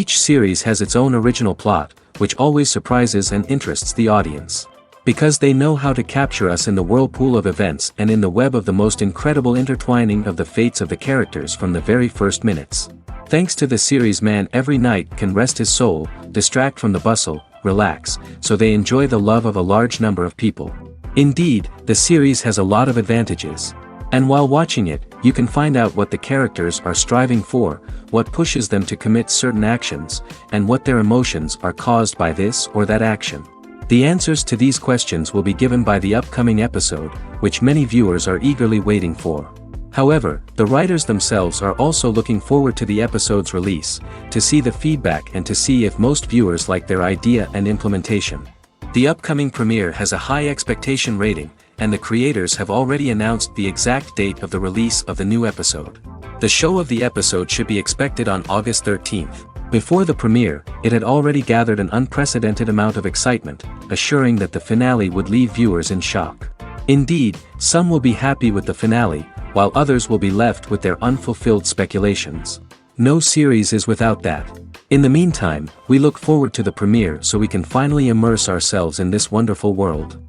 Each series has its own original plot, which always surprises and interests the audience. Because they know how to capture us in the whirlpool of events and in the web of the most incredible intertwining of the fates of the characters from the very first minutes. Thanks to the series, man every night can rest his soul, distract from the bustle, relax, so they enjoy the love of a large number of people. Indeed, the series has a lot of advantages. And while watching it, you can find out what the characters are striving for, what pushes them to commit certain actions, and what their emotions are caused by this or that action. The answers to these questions will be given by the upcoming episode, which many viewers are eagerly waiting for. However, the writers themselves are also looking forward to the episode's release, to see the feedback and to see if most viewers like their idea and implementation. The upcoming premiere has a high expectation rating, and the creators have already announced the exact date of the release of the new episode. The show of the episode should be expected on August 13th. Before the premiere, it had already gathered an unprecedented amount of excitement, assuring that the finale would leave viewers in shock. Indeed, some will be happy with the finale, while others will be left with their unfulfilled speculations. No series is without that. In the meantime, we look forward to the premiere so we can finally immerse ourselves in this wonderful world.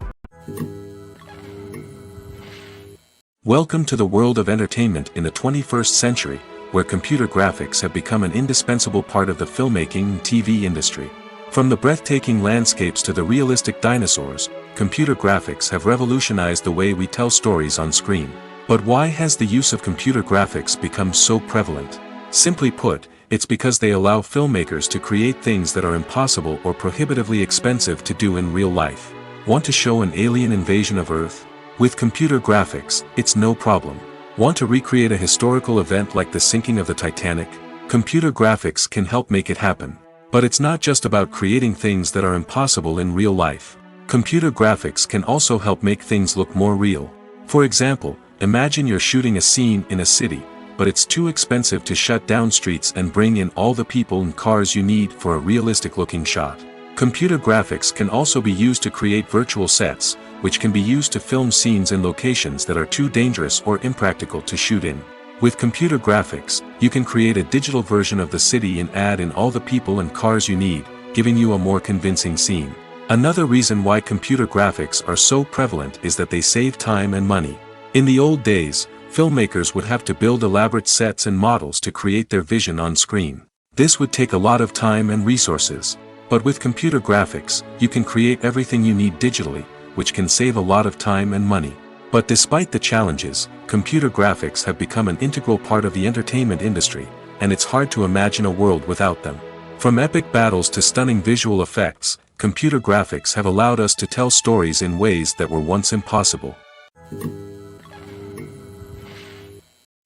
Welcome to the world of entertainment in the 21st century, where computer graphics have become an indispensable part of the filmmaking and TV industry. From the breathtaking landscapes to the realistic dinosaurs, computer graphics have revolutionized the way we tell stories on screen. But why has the use of computer graphics become so prevalent? Simply put, it's because they allow filmmakers to create things that are impossible or prohibitively expensive to do in real life. Want to show an alien invasion of Earth? With computer graphics, it's no problem. Want to recreate a historical event like the sinking of the Titanic? Computer graphics can help make it happen. But it's not just about creating things that are impossible in real life. Computer graphics can also help make things look more real. For example, imagine you're shooting a scene in a city, but it's too expensive to shut down streets and bring in all the people and cars you need for a realistic-looking shot. Computer graphics can also be used to create virtual sets, which can be used to film scenes in locations that are too dangerous or impractical to shoot in. With computer graphics, you can create a digital version of the city and add in all the people and cars you need, giving you a more convincing scene. Another reason why computer graphics are so prevalent is that they save time and money. In the old days, filmmakers would have to build elaborate sets and models to create their vision on screen. This would take a lot of time and resources. But with computer graphics, you can create everything you need digitally, which can save a lot of time and money. But despite the challenges, computer graphics have become an integral part of the entertainment industry, and it's hard to imagine a world without them. From epic battles to stunning visual effects, computer graphics have allowed us to tell stories in ways that were once impossible.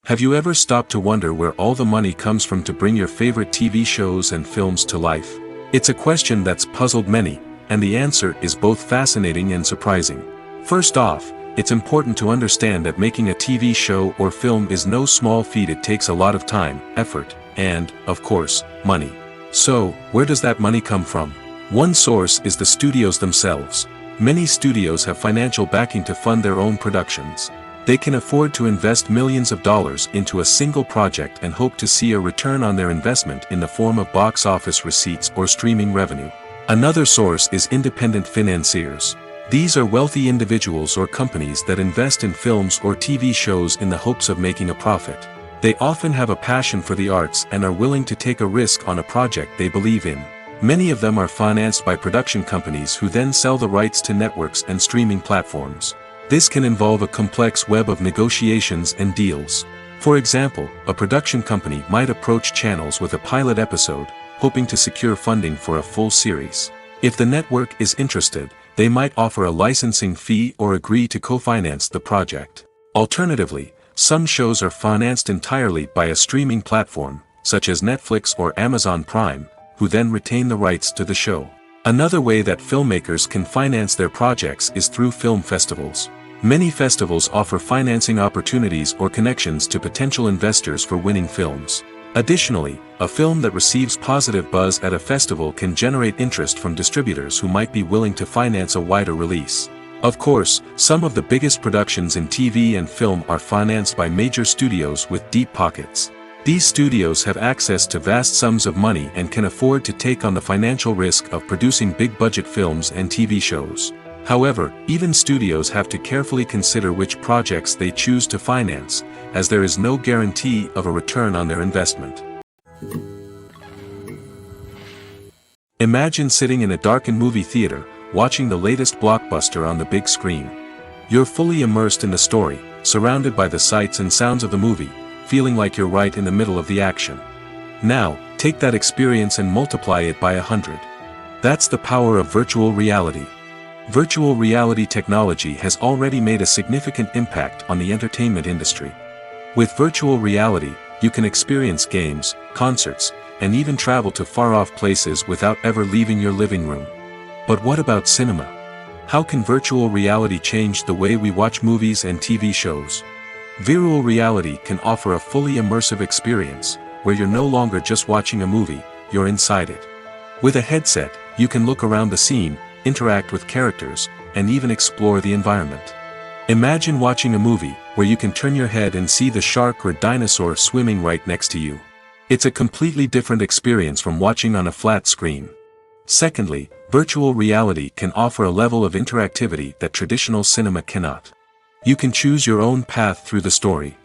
Have you ever stopped to wonder where all the money comes from to bring your favorite TV shows and films to life? It's a question that's puzzled many, and the answer is both fascinating and surprising. First off, it's important to understand that making a TV show or film is no small feat. It takes a lot of time, effort, and, of course, money. So, where does that money come from? One source is the studios themselves. Many studios have financial backing to fund their own productions. They can afford to invest millions of dollars into a single project and hope to see a return on their investment in the form of box office receipts or streaming revenue. Another source is independent financiers. These are wealthy individuals or companies that invest in films or TV shows in the hopes of making a profit. They often have a passion for the arts and are willing to take a risk on a project they believe in. Many of them are financed by production companies who then sell the rights to networks and streaming platforms. This can involve a complex web of negotiations and deals. For example, a production company might approach channels with a pilot episode, hoping to secure funding for a full series. If the network is interested, they might offer a licensing fee or agree to co-finance the project. Alternatively, some shows are financed entirely by a streaming platform, such as Netflix or Amazon Prime, who then retain the rights to the show. Another way that filmmakers can finance their projects is through film festivals. Many festivals offer financing opportunities or connections to potential investors for winning films. Additionally, a film that receives positive buzz at a festival can generate interest from distributors who might be willing to finance a wider release. Of course, some of the biggest productions in TV and film are financed by major studios with deep pockets. These studios have access to vast sums of money and can afford to take on the financial risk of producing big-budget films and TV shows. However, even studios have to carefully consider which projects they choose to finance, as there is no guarantee of a return on their investment. Imagine sitting in a darkened movie theater, watching the latest blockbuster on the big screen. You're fully immersed in the story, surrounded by the sights and sounds of the movie, feeling like you're right in the middle of the action. Now, take that experience and multiply it by 100. That's the power of virtual reality. Virtual reality technology has already made a significant impact on the entertainment industry. With virtual reality, you can experience games, concerts, and even travel to far-off places without ever leaving your living room. But what about cinema? How can virtual reality change the way we watch movies and TV shows? Virtual reality can offer a fully immersive experience, where you're no longer just watching a movie, you're inside it. With a headset, you can look around the scene, interact with characters, and even explore the environment. Imagine watching a movie where you can turn your head and see the shark or dinosaur swimming right next to you. It's a completely different experience from watching on a flat screen. Secondly, virtual reality can offer a level of interactivity that traditional cinema cannot. You can choose your own path through the story.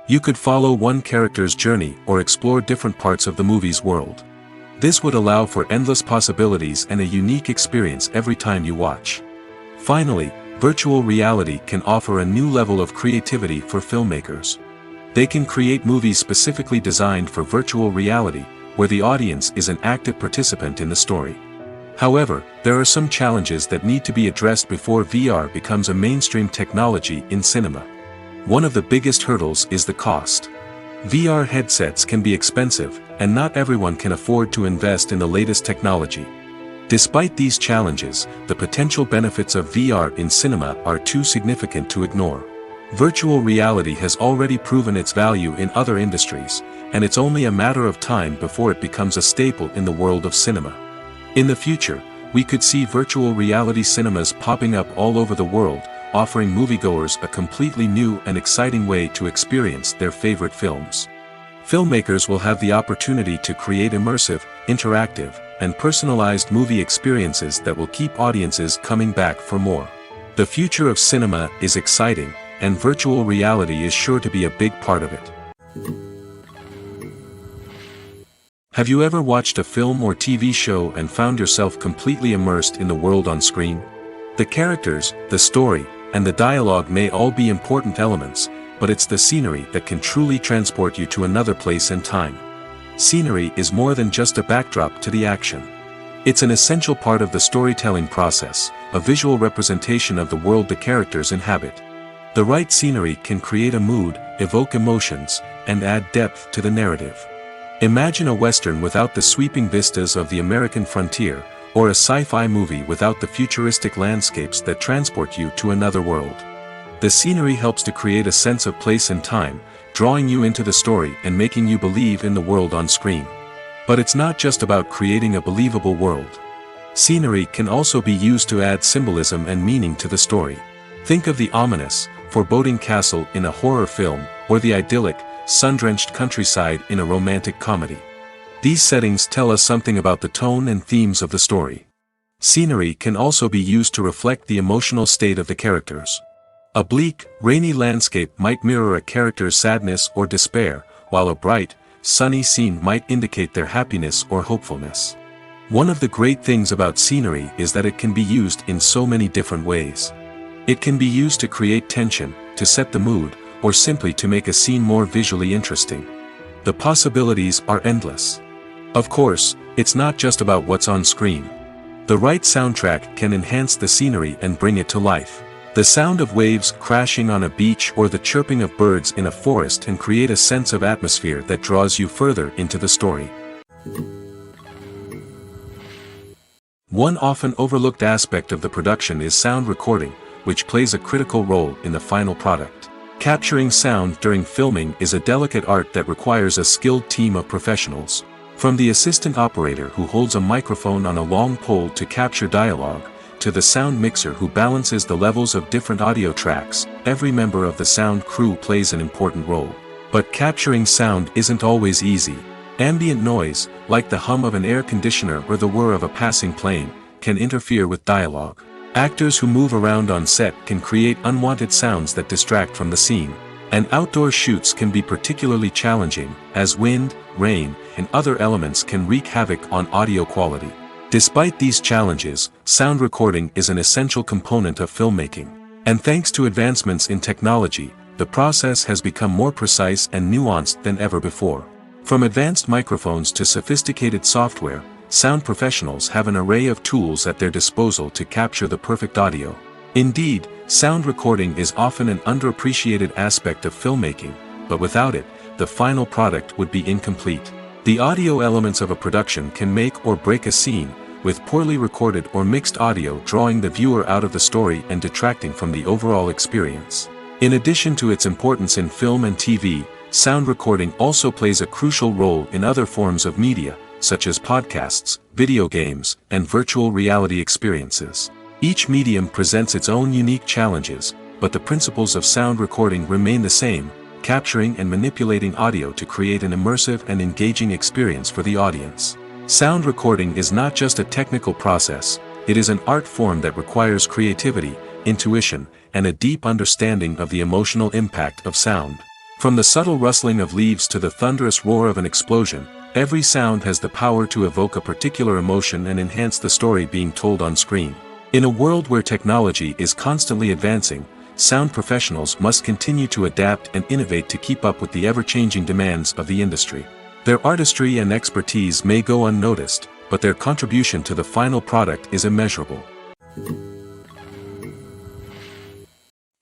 You could follow one character's journey or explore different parts of the movie's world. This would allow for endless possibilities and a unique experience every time you watch. Finally, virtual reality can offer a new level of creativity for filmmakers. They can create movies specifically designed for virtual reality, where the audience is an active participant in the story. However, there are some challenges that need to be addressed before VR becomes a mainstream technology in cinema. One of the biggest hurdles is the cost. VR headsets can be expensive, and not everyone can afford to invest in the latest technology. Despite these challenges, the potential benefits of VR in cinema are too significant to ignore. Virtual reality has already proven its value in other industries, and it's only a matter of time before it becomes a staple in the world of cinema. In the future, we could see virtual reality cinemas popping up all over the world, offering moviegoers a completely new and exciting way to experience their favorite films. Filmmakers will have the opportunity to create immersive, interactive, and personalized movie experiences that will keep audiences coming back for more. The future of cinema is exciting, and virtual reality is sure to be a big part of it. Have you ever watched a film or TV show and found yourself completely immersed in the world on screen? The characters, the story, and the dialogue may all be important elements, but it's the scenery that can truly transport you to another place and time. Scenery is more than just a backdrop to the action. It's an essential part of the storytelling process, a visual representation of the world the characters inhabit. The right scenery can create a mood, evoke emotions, and add depth to the narrative. Imagine a Western without the sweeping vistas of the American frontier, or a sci-fi movie without the futuristic landscapes that transport you to another world. The scenery helps to create a sense of place and time, drawing you into the story and making you believe in the world on screen. But it's not just about creating a believable world. Scenery can also be used to add symbolism and meaning to the story. Think of the ominous, foreboding castle in a horror film, or the idyllic, sun-drenched countryside in a romantic comedy. These settings tell us something about the tone and themes of the story. Scenery can also be used to reflect the emotional state of the characters. A bleak, rainy landscape might mirror a character's sadness or despair, while a bright, sunny scene might indicate their happiness or hopefulness. One of the great things about scenery is that it can be used in so many different ways. It can be used to create tension, to set the mood, or simply to make a scene more visually interesting. The possibilities are endless. Of course, it's not just about what's on screen. The right soundtrack can enhance the scenery and bring it to life. The sound of waves crashing on a beach or the chirping of birds in a forest can create a sense of atmosphere that draws you further into the story. One often overlooked aspect of the production is sound recording, which plays a critical role in the final product. Capturing sound during filming is a delicate art that requires a skilled team of professionals. From the assistant operator who holds a microphone on a long pole to capture dialogue, to the sound mixer who balances the levels of different audio tracks, every member of the sound crew plays an important role. But capturing sound isn't always easy. Ambient noise, like the hum of an air conditioner or the whir of a passing plane, can interfere with dialogue. Actors who move around on set can create unwanted sounds that distract from the scene. And outdoor shoots can be particularly challenging, as wind, rain, and other elements can wreak havoc on audio quality. Despite these challenges, sound recording is an essential component of filmmaking. And thanks to advancements in technology, the process has become more precise and nuanced than ever before. From advanced microphones to sophisticated software, sound professionals have an array of tools at their disposal to capture the perfect audio. Indeed, sound recording is often an underappreciated aspect of filmmaking, but without it, the final product would be incomplete. The audio elements of a production can make or break a scene, with poorly recorded or mixed audio drawing the viewer out of the story and detracting from the overall experience. In addition to its importance in film and TV, sound recording also plays a crucial role in other forms of media, such as podcasts, video games, and virtual reality experiences. Each medium presents its own unique challenges, but the principles of sound recording remain the same, capturing and manipulating audio to create an immersive and engaging experience for the audience. Sound recording is not just a technical process, it is an art form that requires creativity, intuition, and a deep understanding of the emotional impact of sound. From the subtle rustling of leaves to the thunderous roar of an explosion, every sound has the power to evoke a particular emotion and enhance the story being told on screen. In a world where technology is constantly advancing, sound professionals must continue to adapt and innovate to keep up with the ever-changing demands of the industry. Their artistry and expertise may go unnoticed, but their contribution to the final product is immeasurable.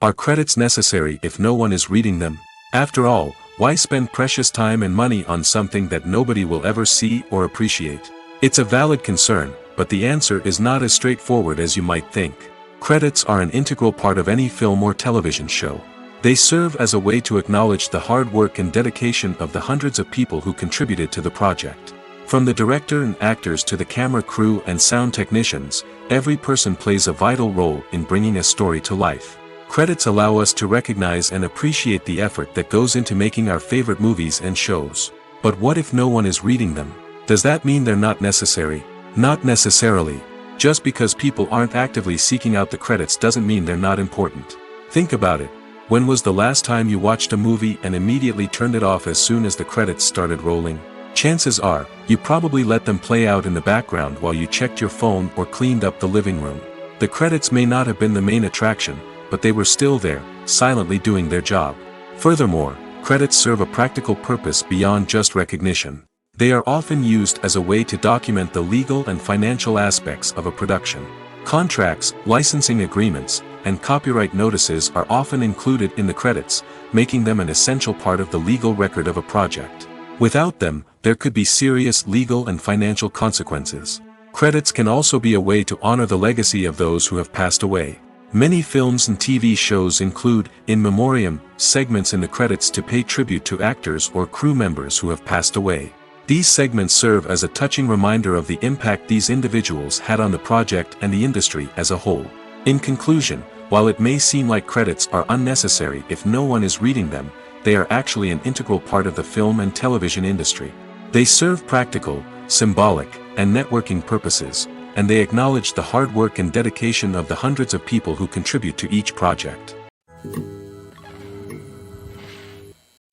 Are credits necessary if no one is reading them? After all, why spend precious time and money on something that nobody will ever see or appreciate? It's a valid concern, but the answer is not as straightforward as you might think. Credits are an integral part of any film or television show. They serve as a way to acknowledge the hard work and dedication of the hundreds of people who contributed to the project. From the director and actors to the camera crew and sound technicians, every person plays a vital role in bringing a story to life. Credits allow us to recognize and appreciate the effort that goes into making our favorite movies and shows. But what if no one is reading them? Does that mean they're not necessary? Not necessarily. Just because people aren't actively seeking out the credits doesn't mean they're not important. Think about it. When was the last time you watched a movie and immediately turned it off as soon as the credits started rolling? Chances are, you probably let them play out in the background while you checked your phone or cleaned up the living room. The credits may not have been the main attraction, but they were still there, silently doing their job. Furthermore, credits serve a practical purpose beyond just recognition. They are often used as a way to document the legal and financial aspects of a production. Contracts, licensing agreements, and copyright notices are often included in the credits, making them an essential part of the legal record of a project. Without them, there could be serious legal and financial consequences. Credits can also be a way to honor the legacy of those who have passed away. Many films and TV shows include, in memoriam, segments in the credits to pay tribute to actors or crew members who have passed away. These segments serve as a touching reminder of the impact these individuals had on the project and the industry as a whole. In conclusion, while it may seem like credits are unnecessary if no one is reading them, they are actually an integral part of the film and television industry. They serve practical, symbolic, and networking purposes, and they acknowledge the hard work and dedication of the hundreds of people who contribute to each project.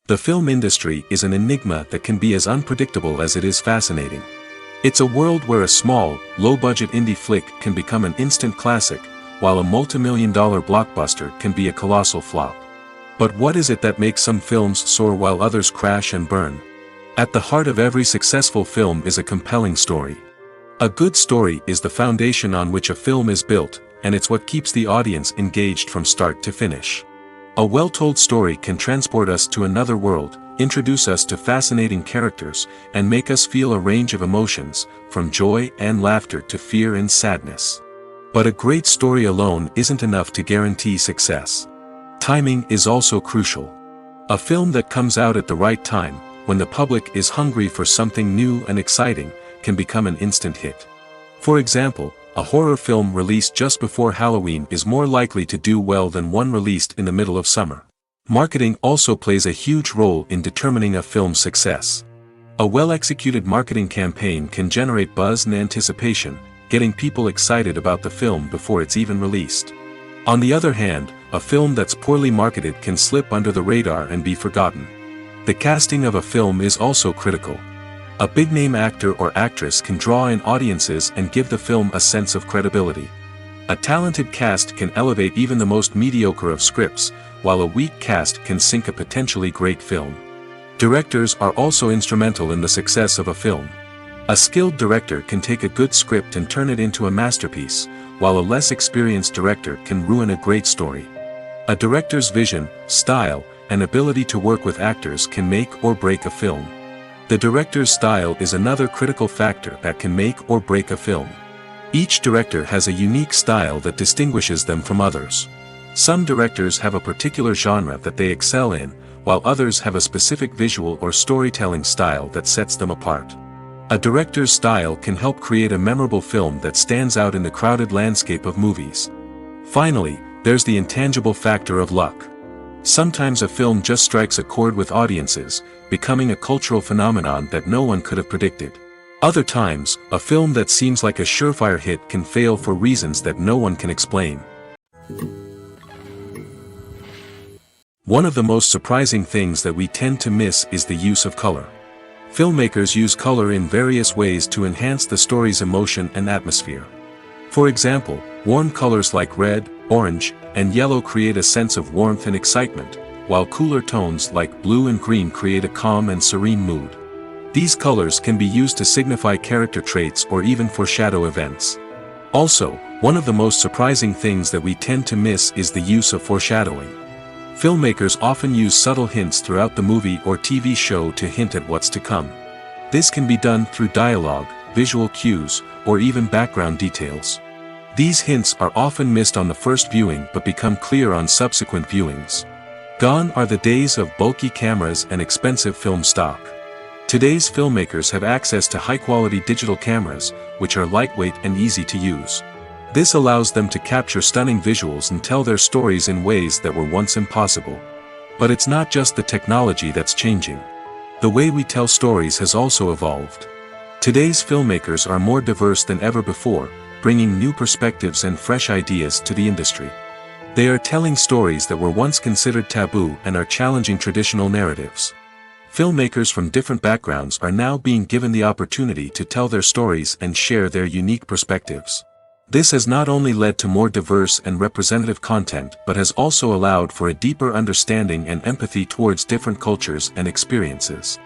The film industry is an enigma that can be as unpredictable as it is fascinating. It's a world where a small, low-budget indie flick can become an instant classic, while a multi-million-dollar blockbuster can be a colossal flop. But what is it that makes some films soar while others crash and burn? At the heart of every successful film is a compelling story. A good story is the foundation on which a film is built, and it's what keeps the audience engaged from start to finish. A well-told story can transport us to another world, introduce us to fascinating characters, and make us feel a range of emotions, from joy and laughter to fear and sadness. But a great story alone isn't enough to guarantee success. Timing is also crucial. A film that comes out at the right time, when the public is hungry for something new and exciting, can become an instant hit. For example, a horror film released just before Halloween is more likely to do well than one released in the middle of summer. Marketing also plays a huge role in determining a film's success. A well-executed marketing campaign can generate buzz and anticipation, getting people excited about the film before it's even released. On the other hand, a film that's poorly marketed can slip under the radar and be forgotten. The casting of a film is also critical. A big-name actor or actress can draw in audiences and give the film a sense of credibility. A talented cast can elevate even the most mediocre of scripts, while a weak cast can sink a potentially great film. Directors are also instrumental in the success of a film. A skilled director can take a good script and turn it into a masterpiece, while a less experienced director can ruin a great story. A director's vision, style, and ability to work with actors can make or break a film. The director's style is another critical factor that can make or break a film. Each director has a unique style that distinguishes them from others. Some directors have a particular genre that they excel in, while others have a specific visual or storytelling style that sets them apart. A director's style can help create a memorable film that stands out in the crowded landscape of movies. Finally, there's the intangible factor of luck. Sometimes a film just strikes a chord with audiences, becoming a cultural phenomenon that no one could have predicted. Other times, a film that seems like a surefire hit can fail for reasons that no one can explain. One of the most surprising things that we tend to miss is the use of color. Filmmakers use color in various ways to enhance the story's emotion and atmosphere. For example, warm colors like red, orange, and yellow create a sense of warmth and excitement, while cooler tones like blue and green create a calm and serene mood. These colors can be used to signify character traits or even foreshadow events. Also, one of the most surprising things that we tend to miss is the use of foreshadowing. Filmmakers often use subtle hints throughout the movie or TV show to hint at what's to come. This can be done through dialogue, visual cues, or even background details. These hints are often missed on the first viewing but become clear on subsequent viewings. Gone are the days of bulky cameras and expensive film stock. Today's filmmakers have access to high-quality digital cameras, which are lightweight and easy to use. This allows them to capture stunning visuals and tell their stories in ways that were once impossible. But it's not just the technology that's changing. The way we tell stories has also evolved. Today's filmmakers are more diverse than ever before, bringing new perspectives and fresh ideas to the industry. They are telling stories that were once considered taboo and are challenging traditional narratives. Filmmakers from different backgrounds are now being given the opportunity to tell their stories and share their unique perspectives. This has not only led to more diverse and representative content but has also allowed for a deeper understanding and empathy towards different cultures and experiences.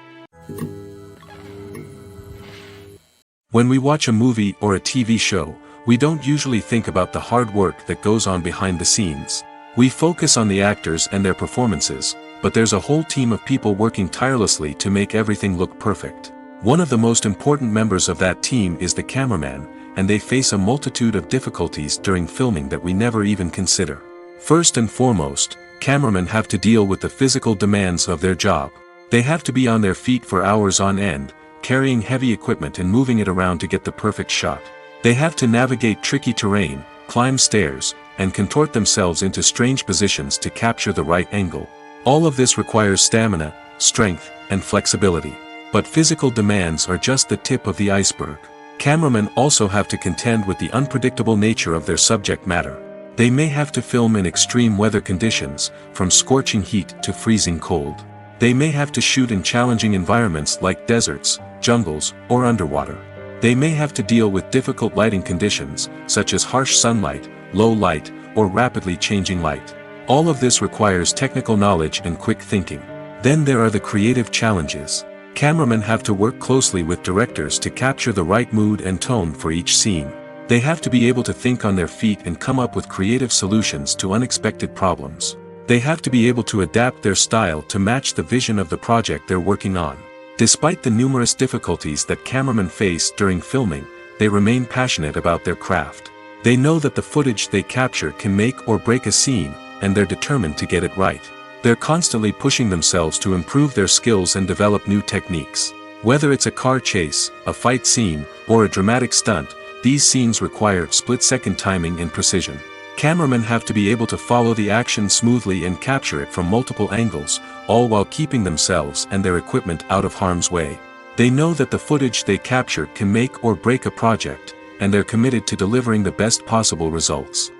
When we watch a movie or a TV show, we don't usually think about the hard work that goes on behind the scenes. We focus on the actors and their performances, but there's a whole team of people working tirelessly to make everything look perfect. One of the most important members of that team is the cameraman, and they face a multitude of difficulties during filming that we never even consider. First and foremost, cameramen have to deal with the physical demands of their job. They have to be on their feet for hours on end, carrying heavy equipment and moving it around to get the perfect shot. They have to navigate tricky terrain, climb stairs, and contort themselves into strange positions to capture the right angle. All of this requires stamina, strength, and flexibility. But physical demands are just the tip of the iceberg. Cameramen also have to contend with the unpredictable nature of their subject matter. They may have to film in extreme weather conditions, from scorching heat to freezing cold. They may have to shoot in challenging environments like deserts, jungles, or underwater. They may have to deal with difficult lighting conditions, such as harsh sunlight, low light, or rapidly changing light. All of this requires technical knowledge and quick thinking. Then there are the creative challenges. Cameramen have to work closely with directors to capture the right mood and tone for each scene. They have to be able to think on their feet and come up with creative solutions to unexpected problems. They have to be able to adapt their style to match the vision of the project they're working on. Despite the numerous difficulties that cameramen face during filming, they remain passionate about their craft. They know that the footage they capture can make or break a scene, and they're determined to get it right. They're constantly pushing themselves to improve their skills and develop new techniques. Whether it's a car chase, a fight scene, or a dramatic stunt, these scenes require split-second timing and precision. Cameramen have to be able to follow the action smoothly and capture it from multiple angles, all while keeping themselves and their equipment out of harm's way. They know that the footage they capture can make or break a project, and they're committed to delivering the best possible results.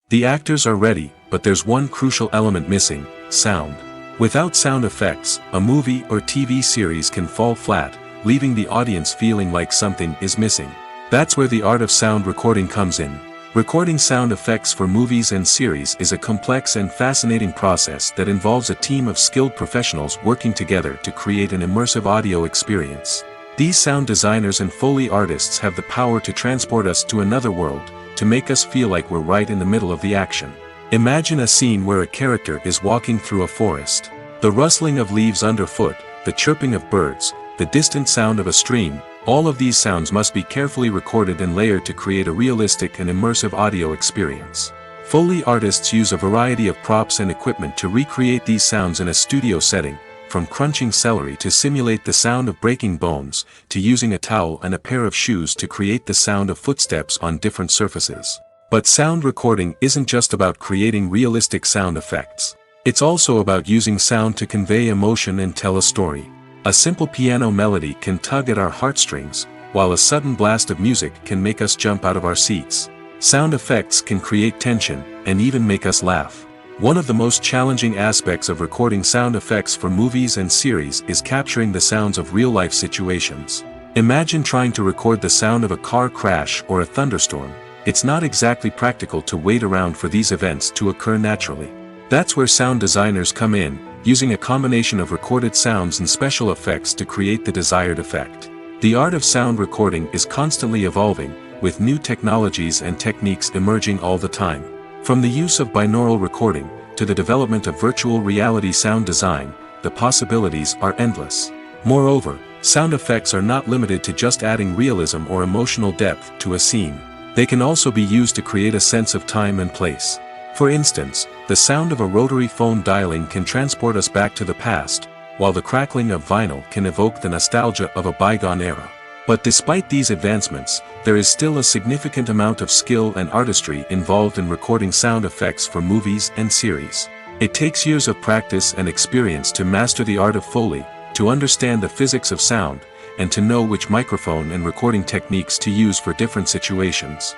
The actors are ready, but there's one crucial element missing: sound. Without sound effects, a movie or TV series can fall flat, leaving the audience feeling like something is missing. That's where the art of sound recording comes in. Recording sound effects for movies and series is a complex and fascinating process that involves a team of skilled professionals working together to create an immersive audio experience. These sound designers and Foley artists have the power to transport us to another world, to make us feel like we're right in the middle of the action. Imagine a scene where a character is walking through a forest. The rustling of leaves underfoot, the chirping of birds, the distant sound of a stream, all of these sounds must be carefully recorded and layered to create a realistic and immersive audio experience. Foley artists use a variety of props and equipment to recreate these sounds in a studio setting, from crunching celery to simulate the sound of breaking bones, to using a towel and a pair of shoes to create the sound of footsteps on different surfaces. But sound recording isn't just about creating realistic sound effects. It's also about using sound to convey emotion and tell a story. A simple piano melody can tug at our heartstrings, while a sudden blast of music can make us jump out of our seats. Sound effects can create tension, and even make us laugh. One of the most challenging aspects of recording sound effects for movies and series is capturing the sounds of real-life situations. Imagine trying to record the sound of a car crash or a thunderstorm. It's not exactly practical to wait around for these events to occur naturally. That's where sound designers come in, using a combination of recorded sounds and special effects to create the desired effect. The art of sound recording is constantly evolving, with new technologies and techniques emerging all the time. From the use of binaural recording, to the development of virtual reality sound design, the possibilities are endless. Moreover, sound effects are not limited to just adding realism or emotional depth to a scene. They can also be used to create a sense of time and place. For instance, the sound of a rotary phone dialing can transport us back to the past, while the crackling of vinyl can evoke the nostalgia of a bygone era. But despite these advancements, there is still a significant amount of skill and artistry involved in recording sound effects for movies and series. It takes years of practice and experience to master the art of Foley, to understand the physics of sound, and to know which microphone and recording techniques to use for different situations.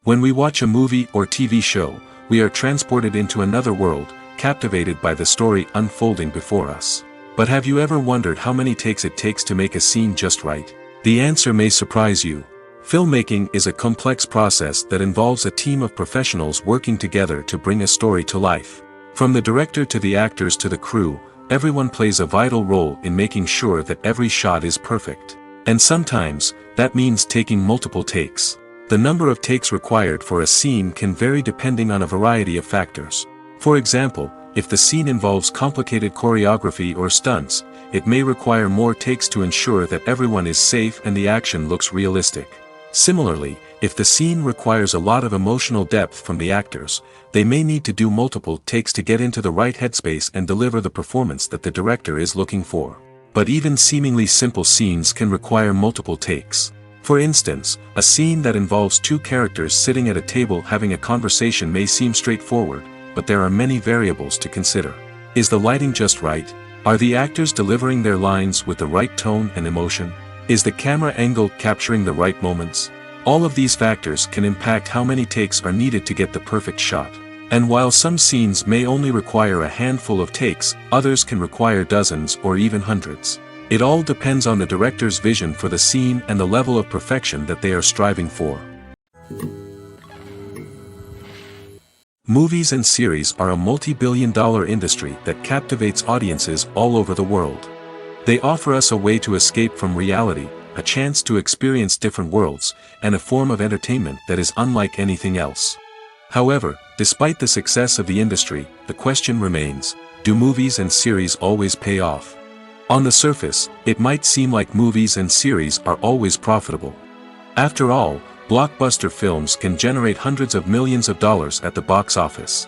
When we watch a movie or TV show, we are transported into another world, captivated by the story unfolding before us. But have you ever wondered how many takes it takes to make a scene just right? The answer may surprise you. Filmmaking is a complex process that involves a team of professionals working together to bring a story to life. From the director to the actors to the crew, everyone plays a vital role in making sure that every shot is perfect. And sometimes, that means taking multiple takes. The number of takes required for a scene can vary depending on a variety of factors. For example, if the scene involves complicated choreography or stunts, it may require more takes to ensure that everyone is safe and the action looks realistic. Similarly, if the scene requires a lot of emotional depth from the actors, they may need to do multiple takes to get into the right headspace and deliver the performance that the director is looking for. But even seemingly simple scenes can require multiple takes. For instance, a scene that involves two characters sitting at a table having a conversation may seem straightforward, but there are many variables to consider. Is the lighting just right? Are the actors delivering their lines with the right tone and emotion? Is the camera angle capturing the right moments? All of these factors can impact how many takes are needed to get the perfect shot. And while some scenes may only require a handful of takes, others can require dozens or even hundreds. It all depends on the director's vision for the scene and the level of perfection that they are striving for. Movies and series are a multi-billion-dollar industry that captivates audiences all over the world. They offer us a way to escape from reality, a chance to experience different worlds, and a form of entertainment that is unlike anything else. However, despite the success of the industry, the question remains, do movies and series always pay off? On the surface, it might seem like movies and series are always profitable. After all, blockbuster films can generate hundreds of millions of dollars at the box office.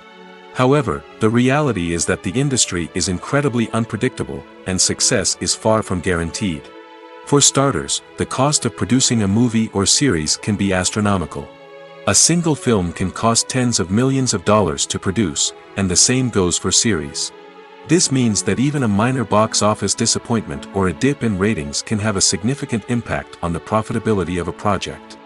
However, the reality is that the industry is incredibly unpredictable, and success is far from guaranteed. For starters, the cost of producing a movie or series can be astronomical. A single film can cost tens of millions of dollars to produce, and the same goes for series. This means that even a minor box office disappointment or a dip in ratings can have a significant impact on the profitability of a project.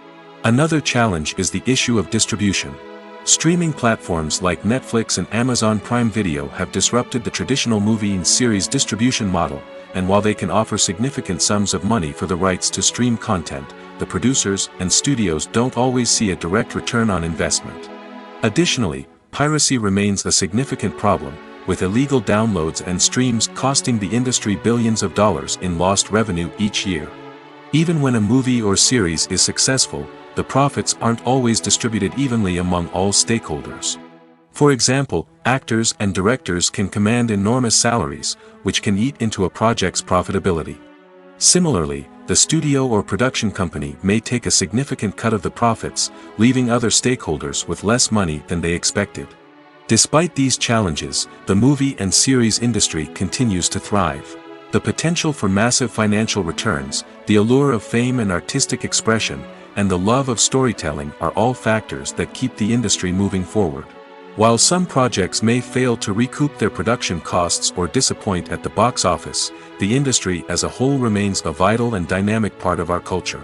Another challenge is the issue of distribution. Streaming platforms like Netflix and Amazon Prime Video have disrupted the traditional movie and series distribution model, and while they can offer significant sums of money for the rights to stream content, the producers and studios don't always see a direct return on investment. Additionally, piracy remains a significant problem, with illegal downloads and streams costing the industry billions of dollars in lost revenue each year. Even when a movie or series is successful, the profits aren't always distributed evenly among all stakeholders. For example, actors and directors can command enormous salaries, which can eat into a project's profitability. Similarly, the studio or production company may take a significant cut of the profits, leaving other stakeholders with less money than they expected. Despite these challenges, the movie and series industry continues to thrive. The potential for massive financial returns, the allure of fame and artistic expression, and the love of storytelling are all factors that keep the industry moving forward. While some projects may fail to recoup their production costs or disappoint at the box office, the industry as a whole remains a vital and dynamic part of our culture.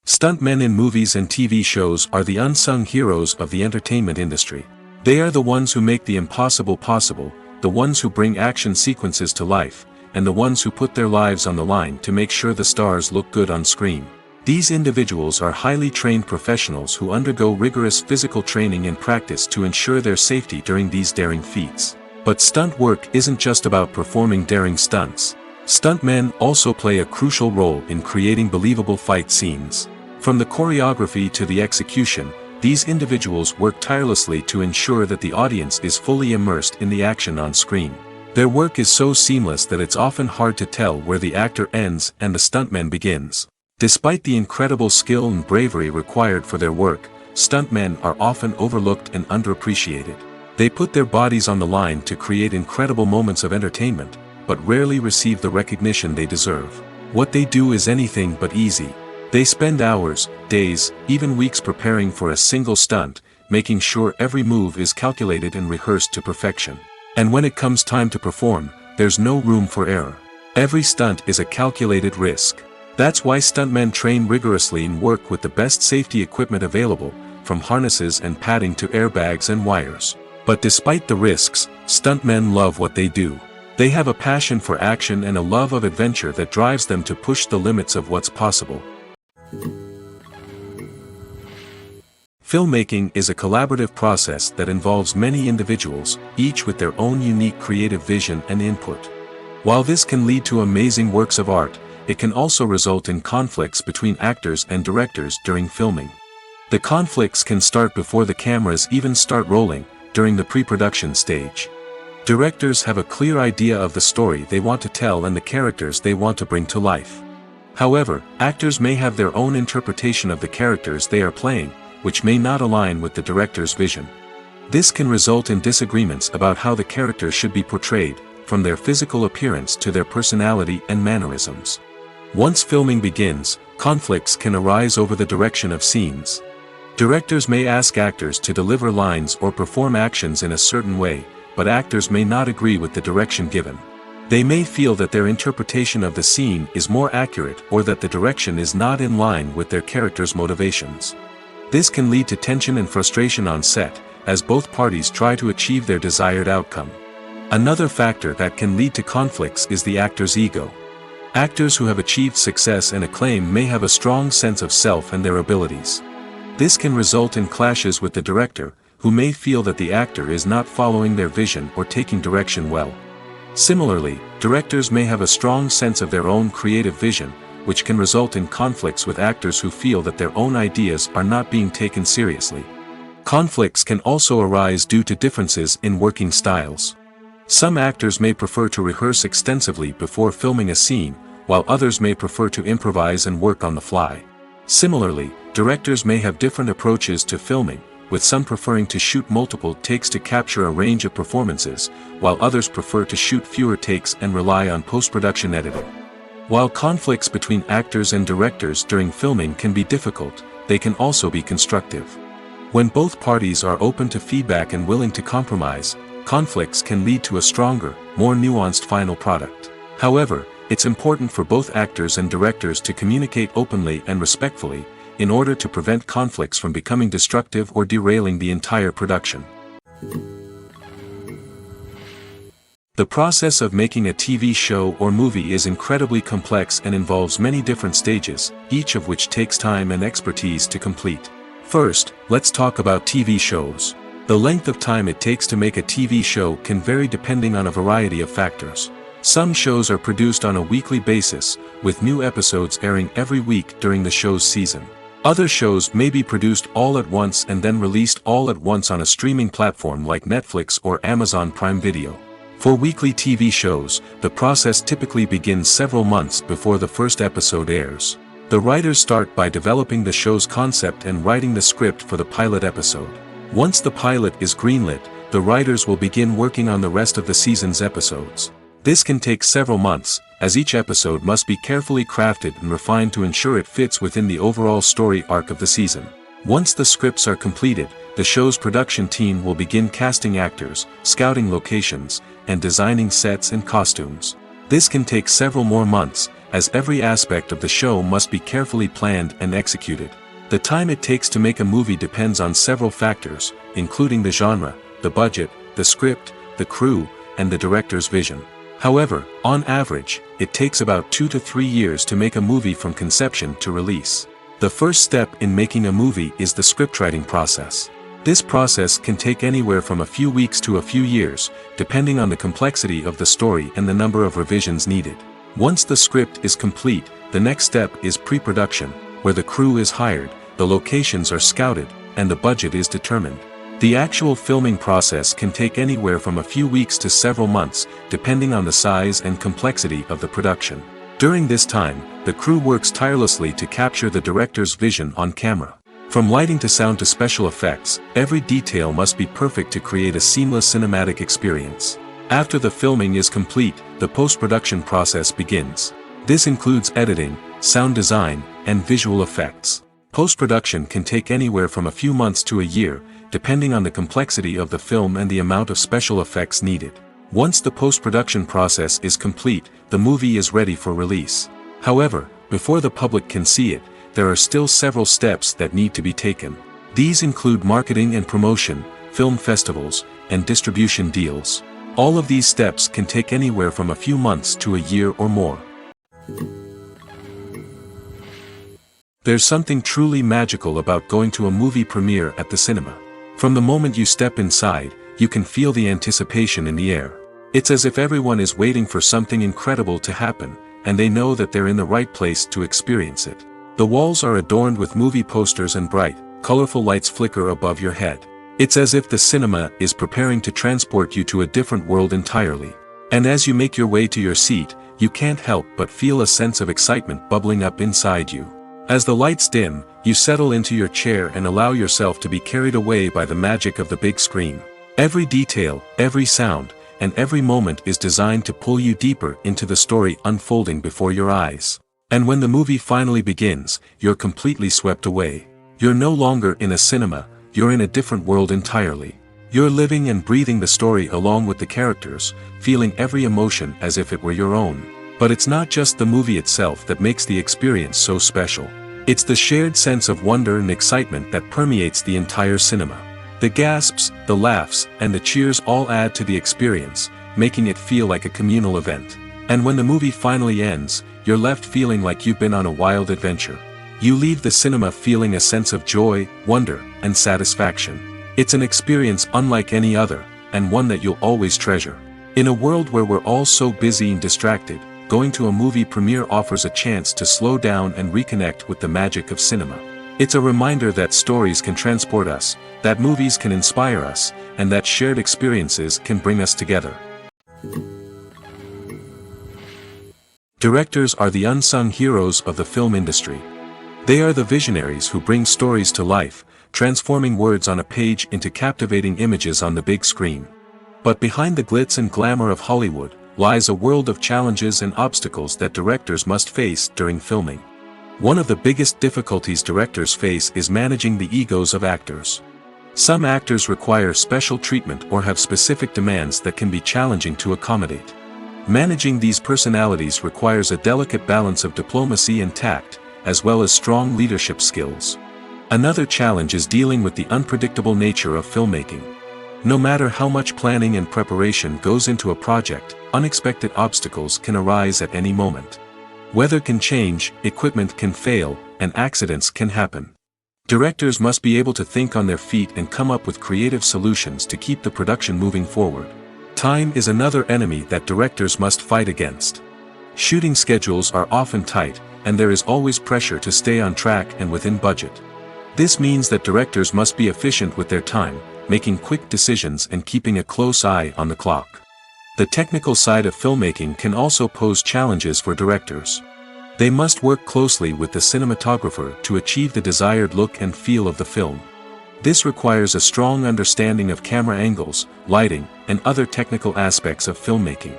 Stuntmen in movies and TV shows are the unsung heroes of the entertainment industry. They are the ones who make the impossible possible, the ones who bring action sequences to life, and the ones who put their lives on the line to make sure the stars look good on screen. These individuals are highly trained professionals who undergo rigorous physical training and practice to ensure their safety during these daring feats. But stunt work isn't just about performing daring stunts. Stuntmen also play a crucial role in creating believable fight scenes. From the choreography to the execution, these individuals work tirelessly to ensure that the audience is fully immersed in the action on screen. Their work is so seamless that it's often hard to tell where the actor ends and the stuntman begins. Despite the incredible skill and bravery required for their work, stuntmen are often overlooked and underappreciated. They put their bodies on the line to create incredible moments of entertainment, but rarely receive the recognition they deserve. What they do is anything but easy. They spend hours, days, even weeks preparing for a single stunt, making sure every move is calculated and rehearsed to perfection. And when it comes time to perform, there's no room for error. Every stunt is a calculated risk. That's why stuntmen train rigorously and work with the best safety equipment available, from harnesses and padding to airbags and wires. But despite the risks, stuntmen love what they do. They have a passion for action and a love of adventure that drives them to push the limits of what's possible. Filmmaking is a collaborative process that involves many individuals, each with their own unique creative vision and input. While this can lead to amazing works of art, it can also result in conflicts between actors and directors during filming. The conflicts can start before the cameras even start rolling, during the pre-production stage. Directors have a clear idea of the story they want to tell and the characters they want to bring to life. However, actors may have their own interpretation of the characters they are playing, which may not align with the director's vision. This can result in disagreements about how the characters should be portrayed, from their physical appearance to their personality and mannerisms. Once filming begins, conflicts can arise over the direction of scenes. Directors may ask actors to deliver lines or perform actions in a certain way, but actors may not agree with the direction given. They may feel that their interpretation of the scene is more accurate or that the direction is not in line with their character's motivations. This can lead to tension and frustration on set, as both parties try to achieve their desired outcome. Another factor that can lead to conflicts is the actor's ego. Actors who have achieved success and acclaim may have a strong sense of self and their abilities. This can result in clashes with the director, who may feel that the actor is not following their vision or taking direction well. Similarly, directors may have a strong sense of their own creative vision, which can result in conflicts with actors who feel that their own ideas are not being taken seriously. Conflicts can also arise due to differences in working styles. Some actors may prefer to rehearse extensively before filming a scene, while others may prefer to improvise and work on the fly. Similarly, directors may have different approaches to filming, with some preferring to shoot multiple takes to capture a range of performances, while others prefer to shoot fewer takes and rely on post-production editing. While conflicts between actors and directors during filming can be difficult, they can also be constructive. When both parties are open to feedback and willing to compromise, conflicts can lead to a stronger, more nuanced final product. However, it's important for both actors and directors to communicate openly and respectfully, in order to prevent conflicts from becoming destructive or derailing the entire production. The process of making a TV show or movie is incredibly complex and involves many different stages, each of which takes time and expertise to complete. First, let's talk about TV shows. The length of time it takes to make a TV show can vary depending on a variety of factors. Some shows are produced on a weekly basis, with new episodes airing every week during the show's season. Other shows may be produced all at once and then released all at once on a streaming platform like Netflix or Amazon Prime Video. For weekly TV shows, the process typically begins several months before the first episode airs. The writers start by developing the show's concept and writing the script for the pilot episode. Once the pilot is greenlit, the writers will begin working on the rest of the season's episodes. This can take several months, as each episode must be carefully crafted and refined to ensure it fits within the overall story arc of the season. Once the scripts are completed, the show's production team will begin casting actors, scouting locations, and designing sets and costumes. This can take several more months, as every aspect of the show must be carefully planned and executed. The time it takes to make a movie depends on several factors, including the genre, the budget, the script, the crew, and the director's vision. However, on average, it takes about 2 to 3 years to make a movie from conception to release. The first step in making a movie is the scriptwriting process. This process can take anywhere from a few weeks to a few years, depending on the complexity of the story and the number of revisions needed. Once the script is complete, the next step is pre-production, where the crew is hired, the locations are scouted, and the budget is determined. The actual filming process can take anywhere from a few weeks to several months, depending on the size and complexity of the production. During this time, the crew works tirelessly to capture the director's vision on camera. From lighting to sound to special effects, every detail must be perfect to create a seamless cinematic experience. After the filming is complete, the post-production process begins. This includes editing, sound design, and visual effects. Post-production can take anywhere from a few months to a year, depending on the complexity of the film and the amount of special effects needed. Once the post-production process is complete, the movie is ready for release. However, before the public can see it, there are still several steps that need to be taken. These include marketing and promotion, film festivals, and distribution deals. All of these steps can take anywhere from a few months to a year or more. There's something truly magical about going to a movie premiere at the cinema. From the moment you step inside, you can feel the anticipation in the air. It's as if everyone is waiting for something incredible to happen, and they know that they're in the right place to experience it. The walls are adorned with movie posters and bright, colorful lights flicker above your head. It's as if the cinema is preparing to transport you to a different world entirely. And as you make your way to your seat, you can't help but feel a sense of excitement bubbling up inside you. As the lights dim, you settle into your chair and allow yourself to be carried away by the magic of the big screen. Every detail, every sound, and every moment is designed to pull you deeper into the story unfolding before your eyes. And when the movie finally begins, you're completely swept away. You're no longer in a cinema, you're in a different world entirely. You're living and breathing the story along with the characters, feeling every emotion as if it were your own. But it's not just the movie itself that makes the experience so special. It's the shared sense of wonder and excitement that permeates the entire cinema. The gasps, the laughs, and the cheers all add to the experience, making it feel like a communal event. And when the movie finally ends, you're left feeling like you've been on a wild adventure. You leave the cinema feeling a sense of joy, wonder, and satisfaction. It's an experience unlike any other, and one that you'll always treasure. In a world where we're all so busy and distracted, going to a movie premiere offers a chance to slow down and reconnect with the magic of cinema. It's a reminder that stories can transport us, that movies can inspire us, and that shared experiences can bring us together. Directors are the unsung heroes of the film industry. They are the visionaries who bring stories to life, transforming words on a page into captivating images on the big screen. But behind the glitz and glamour of Hollywood lies a world of challenges and obstacles that directors must face during filming. One of the biggest difficulties directors face is managing the egos of actors. Some actors require special treatment or have specific demands that can be challenging to accommodate. Managing these personalities requires a delicate balance of diplomacy and tact, as well as strong leadership skills. Another challenge is dealing with the unpredictable nature of filmmaking. No matter how much planning and preparation goes into a project, unexpected obstacles can arise at any moment. Weather can change, equipment can fail, and accidents can happen. Directors must be able to think on their feet and come up with creative solutions to keep the production moving forward. Time is another enemy that directors must fight against. Shooting schedules are often tight, and there is always pressure to stay on track and within budget. This means that directors must be efficient with their time, making quick decisions and keeping a close eye on the clock. The technical side of filmmaking can also pose challenges for directors. They must work closely with the cinematographer to achieve the desired look and feel of the film. This requires a strong understanding of camera angles, lighting, and other technical aspects of filmmaking.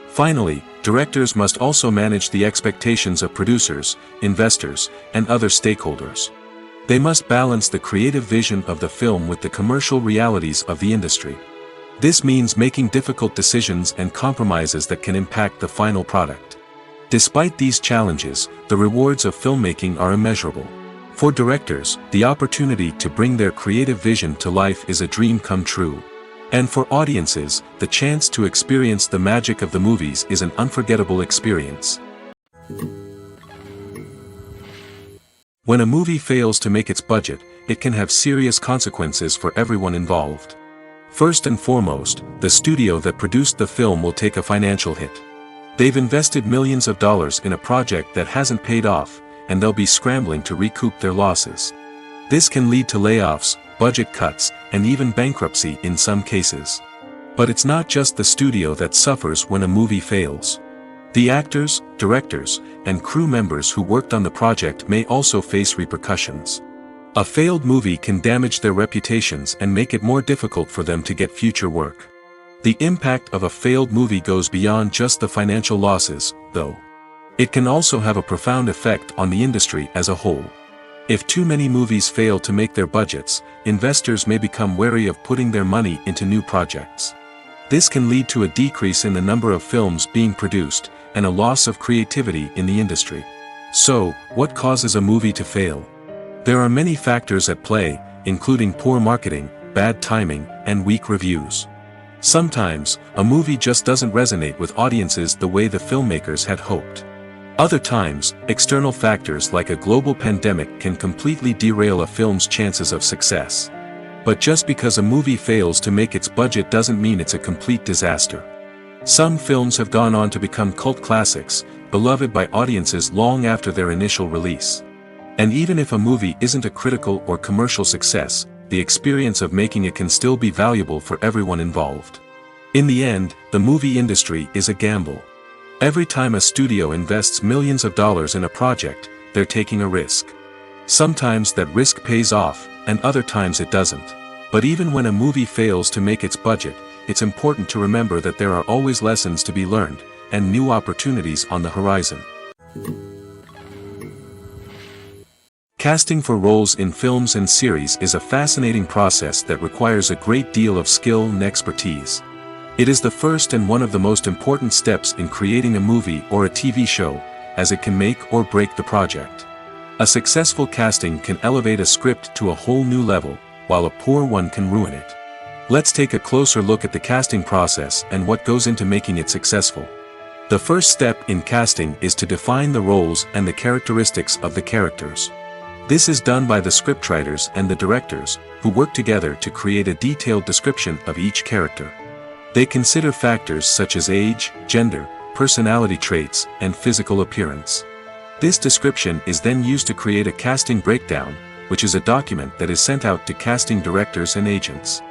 Finally, directors must also manage the expectations of producers, investors, and other stakeholders. They must balance the creative vision of the film with the commercial realities of the industry. This means making difficult decisions and compromises that can impact the final product. Despite these challenges, the rewards of filmmaking are immeasurable. For directors, the opportunity to bring their creative vision to life is a dream come true. And for audiences, the chance to experience the magic of the movies is an unforgettable experience. When a movie fails to make its budget, it can have serious consequences for everyone involved. First and foremost, the studio that produced the film will take a financial hit. They've invested millions of dollars in a project that hasn't paid off, and they'll be scrambling to recoup their losses. This can lead to layoffs, budget cuts, and even bankruptcy in some cases. But it's not just the studio that suffers when a movie fails. The actors, directors, and crew members who worked on the project may also face repercussions. A failed movie can damage their reputations and make it more difficult for them to get future work. The impact of a failed movie goes beyond just the financial losses, though. It can also have a profound effect on the industry as a whole. If too many movies fail to make their budgets, investors may become wary of putting their money into new projects. This can lead to a decrease in the number of films being produced, and a loss of creativity in the industry. So, what causes a movie to fail? There are many factors at play, including poor marketing, bad timing, and weak reviews. Sometimes, a movie just doesn't resonate with audiences the way the filmmakers had hoped. Other times, external factors like a global pandemic can completely derail a film's chances of success. But just because a movie fails to make its budget doesn't mean it's a complete disaster. Some films have gone on to become cult classics, beloved by audiences long after their initial release. And even if a movie isn't a critical or commercial success, the experience of making it can still be valuable for everyone involved. In the end, the movie industry is a gamble. Every time a studio invests millions of dollars in a project, they're taking a risk. Sometimes that risk pays off, and other times it doesn't. But even when a movie fails to make its budget, it's important to remember that there are always lessons to be learned, and new opportunities on the horizon. Casting for roles in films and series is a fascinating process that requires a great deal of skill and expertise. It is the first and one of the most important steps in creating a movie or a TV show, as it can make or break the project. A successful casting can elevate a script to a whole new level, while a poor one can ruin it. Let's take a closer look at the casting process and what goes into making it successful. The first step in casting is to define the roles and the characteristics of the characters. This is done by the scriptwriters and the directors, who work together to create a detailed description of each character. They consider factors such as age, gender, personality traits, and physical appearance. This description is then used to create a casting breakdown, which is a document that is sent out to casting directors and agents.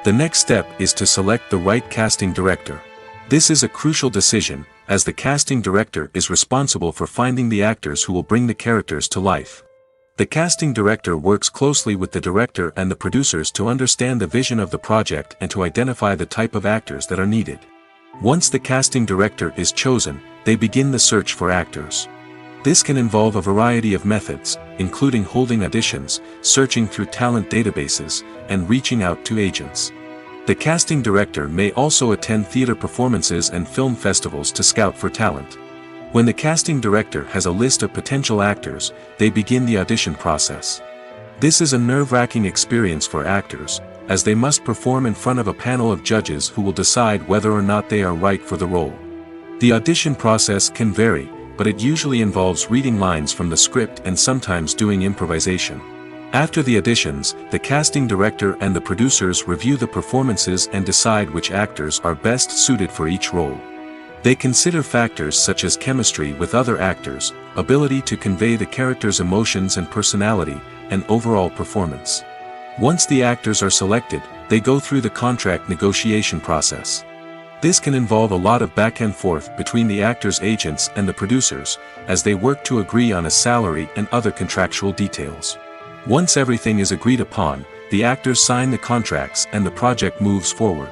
The next step is to select the right casting director. This is a crucial decision, as the casting director is responsible for finding the actors who will bring the characters to life. The casting director works closely with the director and the producers to understand the vision of the project and to identify the type of actors that are needed. Once the casting director is chosen, they begin the search for actors. This can involve a variety of methods, including holding auditions, searching through talent databases, and reaching out to agents. The casting director may also attend theater performances and film festivals to scout for talent. When the casting director has a list of potential actors, they begin the audition process. This is a nerve-wracking experience for actors, as they must perform in front of a panel of judges who will decide whether or not they are right for the role. The audition process can vary, but it usually involves reading lines from the script and sometimes doing improvisation. After the auditions, the casting director and the producers review the performances and decide which actors are best suited for each role. They consider factors such as chemistry with other actors, ability to convey the character's emotions and personality, and overall performance. Once the actors are selected, they go through the contract negotiation process. This can involve a lot of back and forth between the actors' agents and the producers, as they work to agree on a salary and other contractual details. Once everything is agreed upon, the actors sign the contracts and the project moves forward.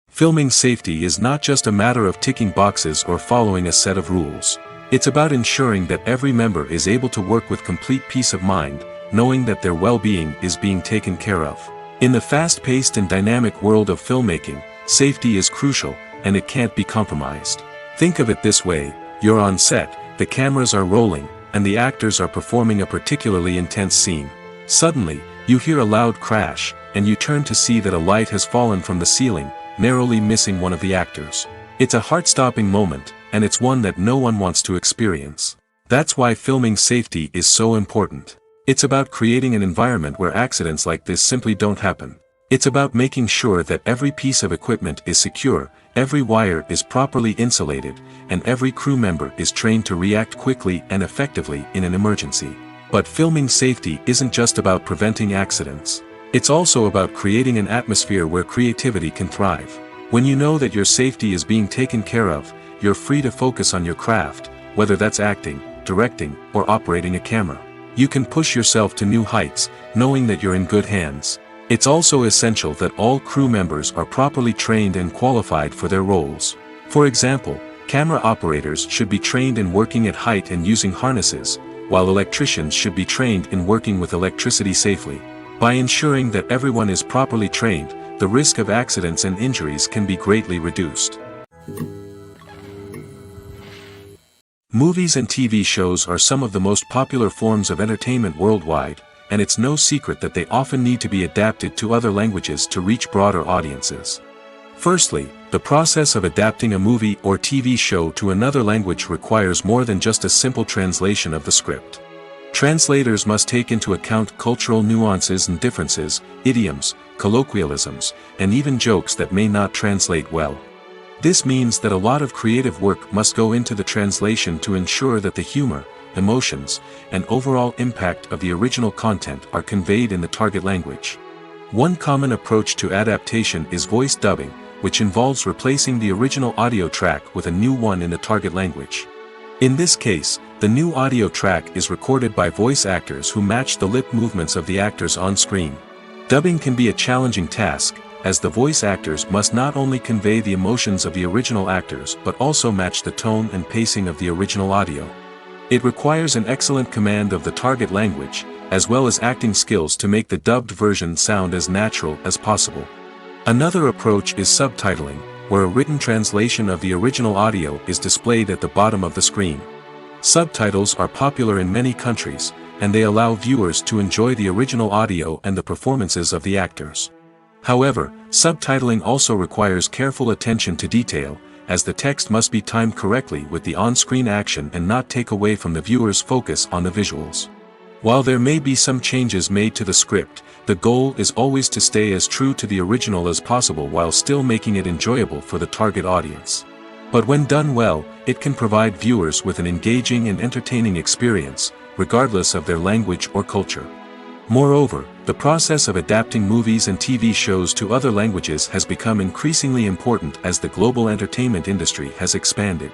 Filming safety is not just a matter of ticking boxes or following a set of rules. It's about ensuring that every member is able to work with complete peace of mind, knowing that their well-being is being taken care of. In the fast-paced and dynamic world of filmmaking, safety is crucial, and it can't be compromised. Think of it this way: you're on set, the cameras are rolling, and the actors are performing a particularly intense scene. Suddenly, you hear a loud crash, and you turn to see that a light has fallen from the ceiling, narrowly missing one of the actors. It's a heart-stopping moment, and it's one that no one wants to experience. That's why filming safety is so important. It's about creating an environment where accidents like this simply don't happen. It's about making sure that every piece of equipment is secure, every wire is properly insulated, and every crew member is trained to react quickly and effectively in an emergency. But filming safety isn't just about preventing accidents. It's also about creating an atmosphere where creativity can thrive. When you know that your safety is being taken care of, you're free to focus on your craft, whether that's acting, directing, or operating a camera. You can push yourself to new heights, knowing that you're in good hands. It's also essential that all crew members are properly trained and qualified for their roles. For example, camera operators should be trained in working at height and using harnesses, while electricians should be trained in working with electricity safely. By ensuring that everyone is properly trained, the risk of accidents and injuries can be greatly reduced. Movies and TV shows are some of the most popular forms of entertainment worldwide, and it's no secret that they often need to be adapted to other languages to reach broader audiences. Firstly, the process of adapting a movie or TV show to another language requires more than just a simple translation of the script. Translators must take into account cultural nuances and differences, idioms, colloquialisms, and even jokes that may not translate well. This means that a lot of creative work must go into the translation to ensure that the humor, emotions, and overall impact of the original content are conveyed in the target language. One common approach to adaptation is voice dubbing, which involves replacing the original audio track with a new one in the target language. In this case, the new audio track is recorded by voice actors who match the lip movements of the actors on screen. Dubbing can be a challenging task, as the voice actors must not only convey the emotions of the original actors but also match the tone and pacing of the original audio. It requires an excellent command of the target language, as well as acting skills to make the dubbed version sound as natural as possible. Another approach is subtitling, where a written translation of the original audio is displayed at the bottom of the screen. Subtitles are popular in many countries, and they allow viewers to enjoy the original audio and the performances of the actors. However, subtitling also requires careful attention to detail, as the text must be timed correctly with the on-screen action and not take away from the viewer's focus on the visuals. While there may be some changes made to the script, the goal is always to stay as true to the original as possible while still making it enjoyable for the target audience. But when done well, it can provide viewers with an engaging and entertaining experience, regardless of their language or culture. Moreover, the process of adapting movies and TV shows to other languages has become increasingly important as the global entertainment industry has expanded.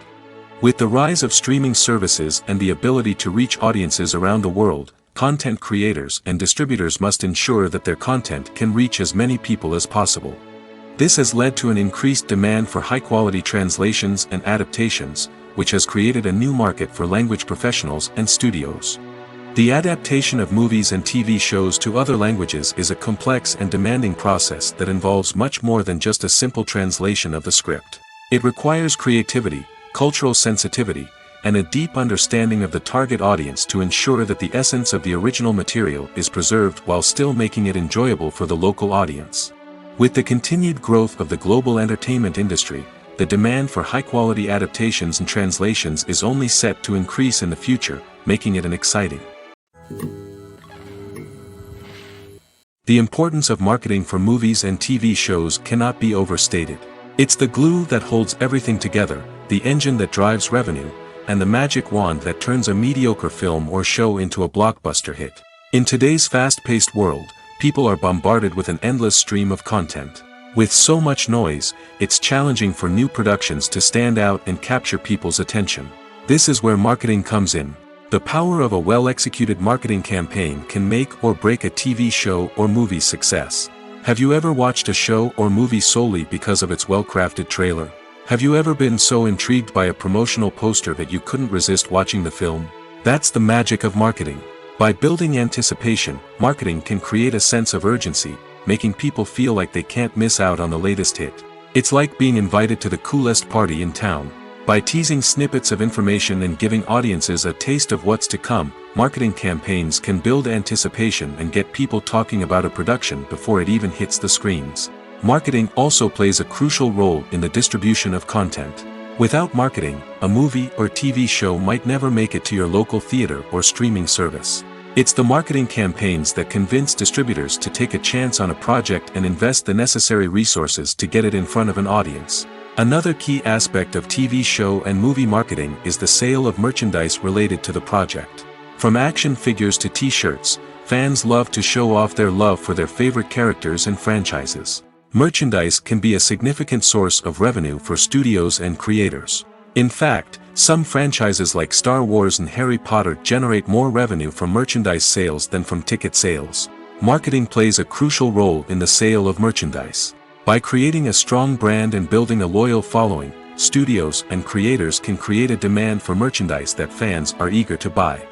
With the rise of streaming services and the ability to reach audiences around the world, content creators and distributors must ensure that their content can reach as many people as possible. This has led to an increased demand for high-quality translations and adaptations, which has created a new market for language professionals and studios. The adaptation of movies and TV shows to other languages is a complex and demanding process that involves much more than just a simple translation of the script. It requires creativity, cultural sensitivity, and a deep understanding of the target audience to ensure that the essence of the original material is preserved while still making it enjoyable for the local audience. With the continued growth of the global entertainment industry, the demand for high-quality adaptations and translations is only set to increase in the future, making it exciting. The importance of marketing for movies and TV shows cannot be overstated. It's the glue that holds everything together, the engine that drives revenue, and the magic wand that turns a mediocre film or show into a blockbuster hit. In today's fast-paced world, people are bombarded with an endless stream of content. With so much noise, it's challenging for new productions to stand out and capture people's attention. This is where marketing comes in. The power of a well-executed marketing campaign can make or break a TV show or movie's success. Have you ever watched a show or movie solely because of its well-crafted trailer? Have you ever been so intrigued by a promotional poster that you couldn't resist watching the film? That's the magic of marketing. By building anticipation, marketing can create a sense of urgency, making people feel like they can't miss out on the latest hit. It's like being invited to the coolest party in town. By teasing snippets of information and giving audiences a taste of what's to come, marketing campaigns can build anticipation and get people talking about a production before it even hits the screens. Marketing also plays a crucial role in the distribution of content. Without marketing, a movie or TV show might never make it to your local theater or streaming service. It's the marketing campaigns that convince distributors to take a chance on a project and invest the necessary resources to get it in front of an audience. Another key aspect of TV show and movie marketing is the sale of merchandise related to the project. From action figures to t-shirts, fans love to show off their love for their favorite characters and franchises. Merchandise can be a significant source of revenue for studios and creators. In fact, some franchises like Star Wars and Harry Potter generate more revenue from merchandise sales than from ticket sales. Marketing plays a crucial role in the sale of merchandise. By creating a strong brand and building a loyal following, studios and creators can create a demand for merchandise that fans are eager to buy.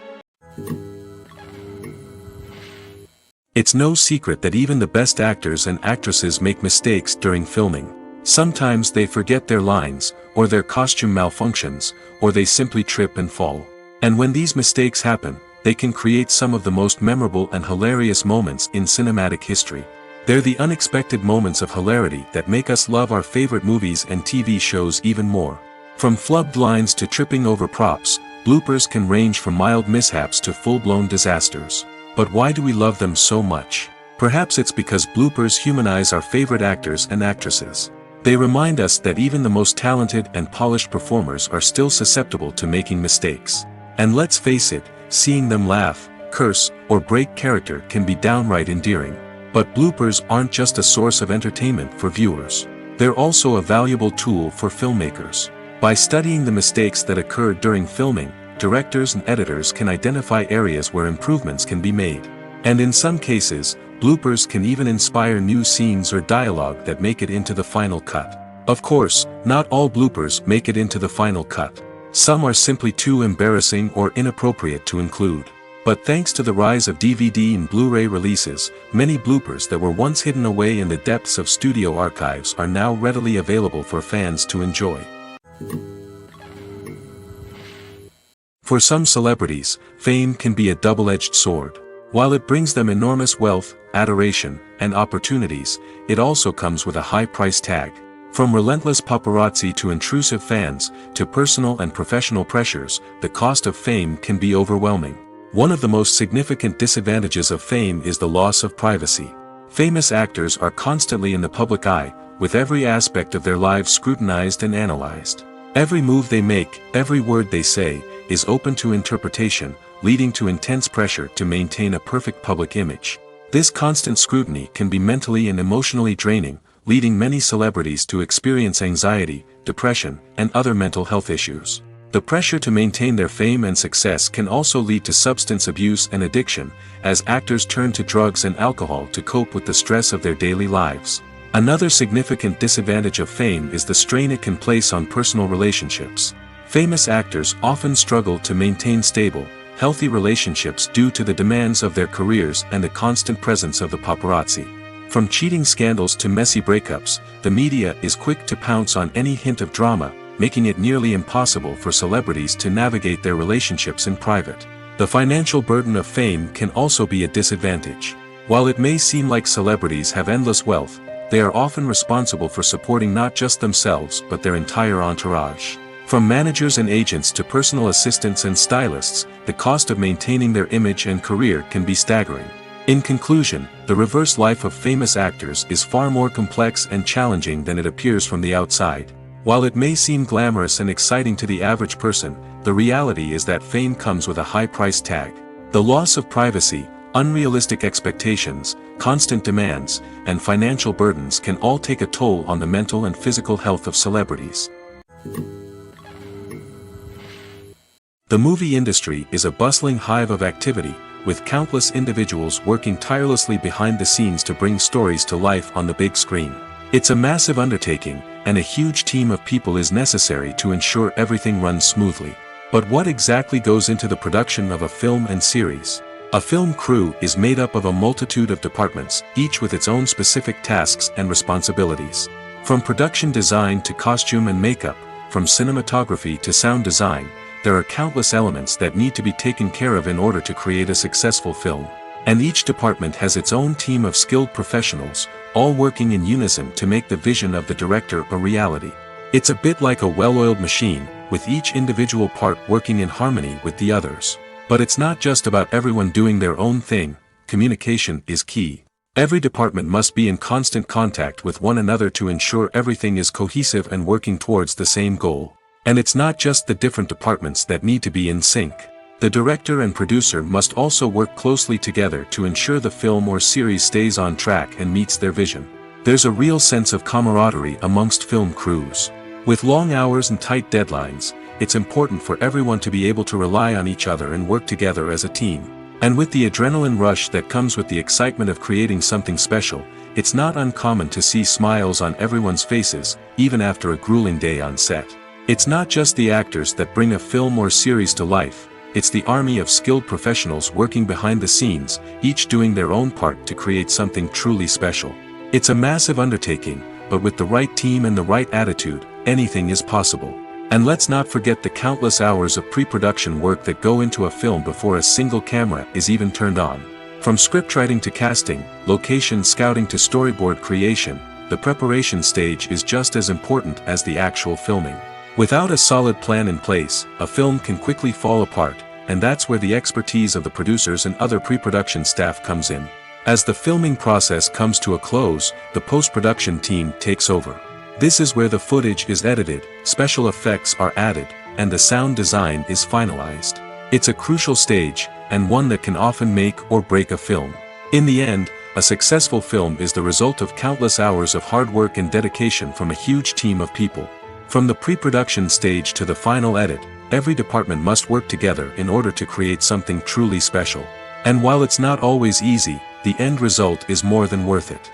It's no secret that even the best actors and actresses make mistakes during filming. Sometimes they forget their lines, or their costume malfunctions, or they simply trip and fall. And when these mistakes happen, they can create some of the most memorable and hilarious moments in cinematic history. They're the unexpected moments of hilarity that make us love our favorite movies and TV shows even more. From flubbed lines to tripping over props, bloopers can range from mild mishaps to full-blown disasters. But why do we love them so much? Perhaps it's because bloopers humanize our favorite actors and actresses. They remind us that even the most talented and polished performers are still susceptible to making mistakes. And let's face it, seeing them laugh, curse, or break character can be downright endearing. But bloopers aren't just a source of entertainment for viewers. They're also a valuable tool for filmmakers. By studying the mistakes that occurred during filming, directors and editors can identify areas where improvements can be made. And in some cases, bloopers can even inspire new scenes or dialogue that make it into the final cut. Of course, not all bloopers make it into the final cut. Some are simply too embarrassing or inappropriate to include. But thanks to the rise of DVD and Blu-ray releases, many bloopers that were once hidden away in the depths of studio archives are now readily available for fans to enjoy. For some celebrities, fame can be a double-edged sword. While it brings them enormous wealth, adoration, and opportunities, it also comes with a high price tag. From relentless paparazzi to intrusive fans, to personal and professional pressures, the cost of fame can be overwhelming. One of the most significant disadvantages of fame is the loss of privacy. Famous actors are constantly in the public eye, with every aspect of their lives scrutinized and analyzed. Every move they make, every word they say, is open to interpretation, leading to intense pressure to maintain a perfect public image. This constant scrutiny can be mentally and emotionally draining, leading many celebrities to experience anxiety, depression, and other mental health issues. The pressure to maintain their fame and success can also lead to substance abuse and addiction, as actors turn to drugs and alcohol to cope with the stress of their daily lives. Another significant disadvantage of fame is the strain it can place on personal relationships. Famous actors often struggle to maintain stable, healthy relationships due to the demands of their careers and the constant presence of the paparazzi. From cheating scandals to messy breakups, the media is quick to pounce on any hint of drama, making it nearly impossible for celebrities to navigate their relationships in private. The financial burden of fame can also be a disadvantage. While it may seem like celebrities have endless wealth, they are often responsible for supporting not just themselves but their entire entourage. From managers and agents to personal assistants and stylists, the cost of maintaining their image and career can be staggering. In conclusion, the reverse life of famous actors is far more complex and challenging than it appears from the outside. While it may seem glamorous and exciting to the average person, the reality is that fame comes with a high price tag. The loss of privacy, unrealistic expectations, constant demands, and financial burdens can all take a toll on the mental and physical health of celebrities. The movie industry is a bustling hive of activity, with countless individuals working tirelessly behind the scenes to bring stories to life on the big screen. It's a massive undertaking, and a huge team of people is necessary to ensure everything runs smoothly. But what exactly goes into the production of a film and series? A film crew is made up of a multitude of departments, each with its own specific tasks and responsibilities. From production design to costume and makeup, from cinematography to sound design, there are countless elements that need to be taken care of in order to create a successful film. And each department has its own team of skilled professionals, all working in unison to make the vision of the director a reality. It's a bit like a well-oiled machine, with each individual part working in harmony with the others. But it's not just about everyone doing their own thing. Communication is key. Every department must be in constant contact with one another to ensure everything is cohesive and working towards the same goal. And it's not just the different departments that need to be in sync. The director and producer must also work closely together to ensure the film or series stays on track and meets their vision. There's a real sense of camaraderie amongst film crews. With long hours and tight deadlines, it's important for everyone to be able to rely on each other and work together as a team. And with the adrenaline rush that comes with the excitement of creating something special, it's not uncommon to see smiles on everyone's faces, even after a grueling day on set. It's not just the actors that bring a film or series to life. It's the army of skilled professionals working behind the scenes, each doing their own part to create something truly special. It's a massive undertaking, but with the right team and the right attitude, anything is possible. And let's not forget the countless hours of pre-production work that go into a film before a single camera is even turned on. From scriptwriting to casting, location scouting to storyboard creation, the preparation stage is just as important as the actual filming. Without a solid plan in place, a film can quickly fall apart, and that's where the expertise of the producers and other pre-production staff comes in. As the filming process comes to a close, the post-production team takes over. This is where the footage is edited, special effects are added, and the sound design is finalized. It's a crucial stage, and one that can often make or break a film. In the end, a successful film is the result of countless hours of hard work and dedication from a huge team of people. From the pre-production stage to the final edit, every department must work together in order to create something truly special. And while it's not always easy, the end result is more than worth it.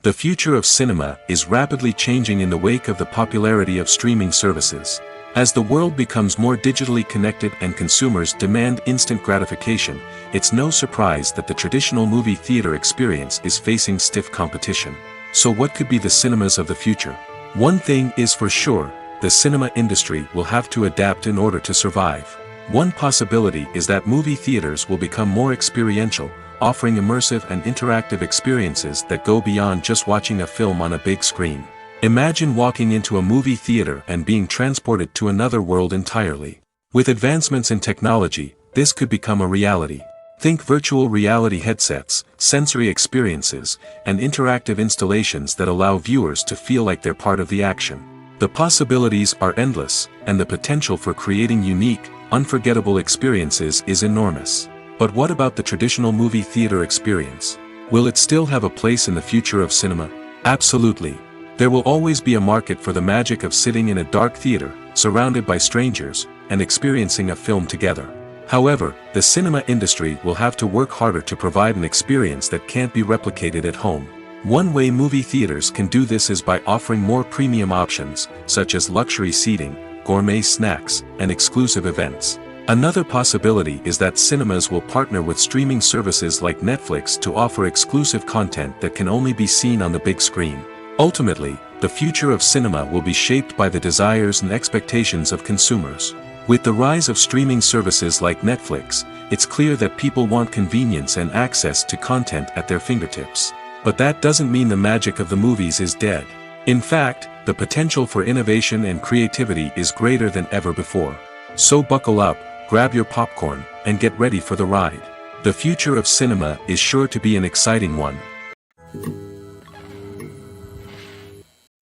The future of cinema is rapidly changing in the wake of the popularity of streaming services. As the world becomes more digitally connected and consumers demand instant gratification, it's no surprise that the traditional movie theater experience is facing stiff competition. So what could be the cinemas of the future? One thing is for sure, the cinema industry will have to adapt in order to survive. One possibility is that movie theaters will become more experiential, offering immersive and interactive experiences that go beyond just watching a film on a big screen. Imagine walking into a movie theater and being transported to another world entirely. With advancements in technology, this could become a reality. Think virtual reality headsets, sensory experiences, and interactive installations that allow viewers to feel like they're part of the action. The possibilities are endless, and the potential for creating unique, unforgettable experiences is enormous. But what about the traditional movie theater experience? Will it still have a place in the future of cinema? Absolutely. There will always be a market for the magic of sitting in a dark theater, surrounded by strangers, and experiencing a film together. However, the cinema industry will have to work harder to provide an experience that can't be replicated at home. One way movie theaters can do this is by offering more premium options, such as luxury seating, gourmet snacks, and exclusive events. Another possibility is that cinemas will partner with streaming services like Netflix to offer exclusive content that can only be seen on the big screen. Ultimately, the future of cinema will be shaped by the desires and expectations of consumers. With the rise of streaming services like Netflix, it's clear that people want convenience and access to content at their fingertips. But that doesn't mean the magic of the movies is dead. In fact, the potential for innovation and creativity is greater than ever before. So buckle up, grab your popcorn, and get ready for the ride. The future of cinema is sure to be an exciting one.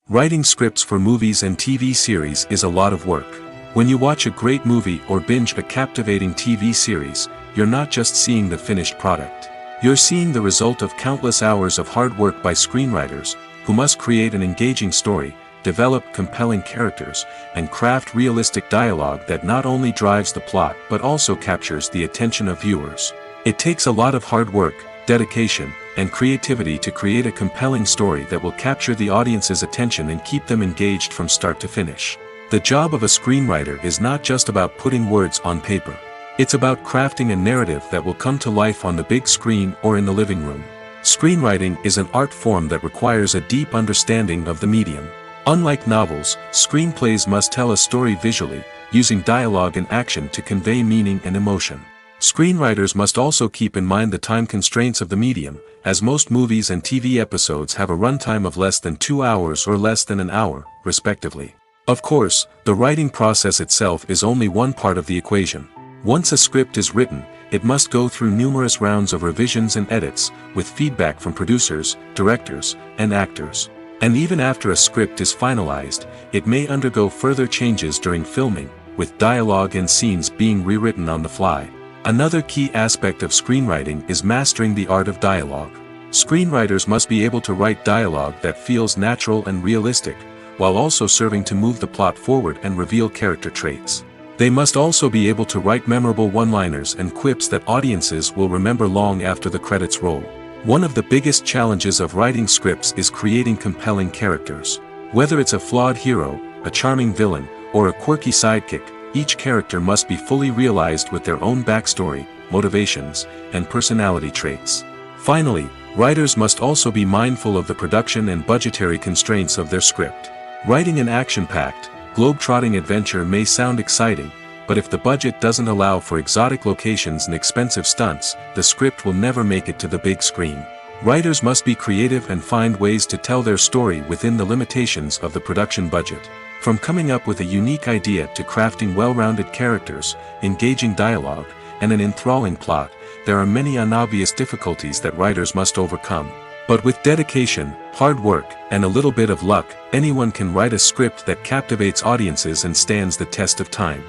Writing scripts for movies and TV series is a lot of work. When you watch a great movie or binge a captivating TV series, you're not just seeing the finished product. You're seeing the result of countless hours of hard work by screenwriters, who must create an engaging story, develop compelling characters, and craft realistic dialogue that not only drives the plot but also captures the attention of viewers. It takes a lot of hard work, dedication, and creativity to create a compelling story that will capture the audience's attention and keep them engaged from start to finish. The job of a screenwriter is not just about putting words on paper. It's about crafting a narrative that will come to life on the big screen or in the living room. Screenwriting is an art form that requires a deep understanding of the medium. Unlike novels, screenplays must tell a story visually, using dialogue and action to convey meaning and emotion. Screenwriters must also keep in mind the time constraints of the medium, as most movies and TV episodes have a runtime of less than 2 hours or less than an hour, respectively. Of course, the writing process itself is only one part of the equation. Once a script is written, it must go through numerous rounds of revisions and edits, with feedback from producers, directors, and actors. And even after a script is finalized, it may undergo further changes during filming, with dialogue and scenes being rewritten on the fly. Another key aspect of screenwriting is mastering the art of dialogue. Screenwriters must be able to write dialogue that feels natural and realistic, while also serving to move the plot forward and reveal character traits. They must also be able to write memorable one-liners and quips that audiences will remember long after the credits roll. One of the biggest challenges of writing scripts is creating compelling characters. Whether it's a flawed hero, a charming villain, or a quirky sidekick, each character must be fully realized with their own backstory, motivations, and personality traits. Finally, writers must also be mindful of the production and budgetary constraints of their script. Writing an action-packed, globe-trotting adventure may sound exciting, but if the budget doesn't allow for exotic locations and expensive stunts, the script will never make it to the big screen. Writers must be creative and find ways to tell their story within the limitations of the production budget. From coming up with a unique idea to crafting well-rounded characters, engaging dialogue, and an enthralling plot, there are many unobvious difficulties that writers must overcome. But with dedication, hard work, and a little bit of luck, anyone can write a script that captivates audiences and stands the test of time.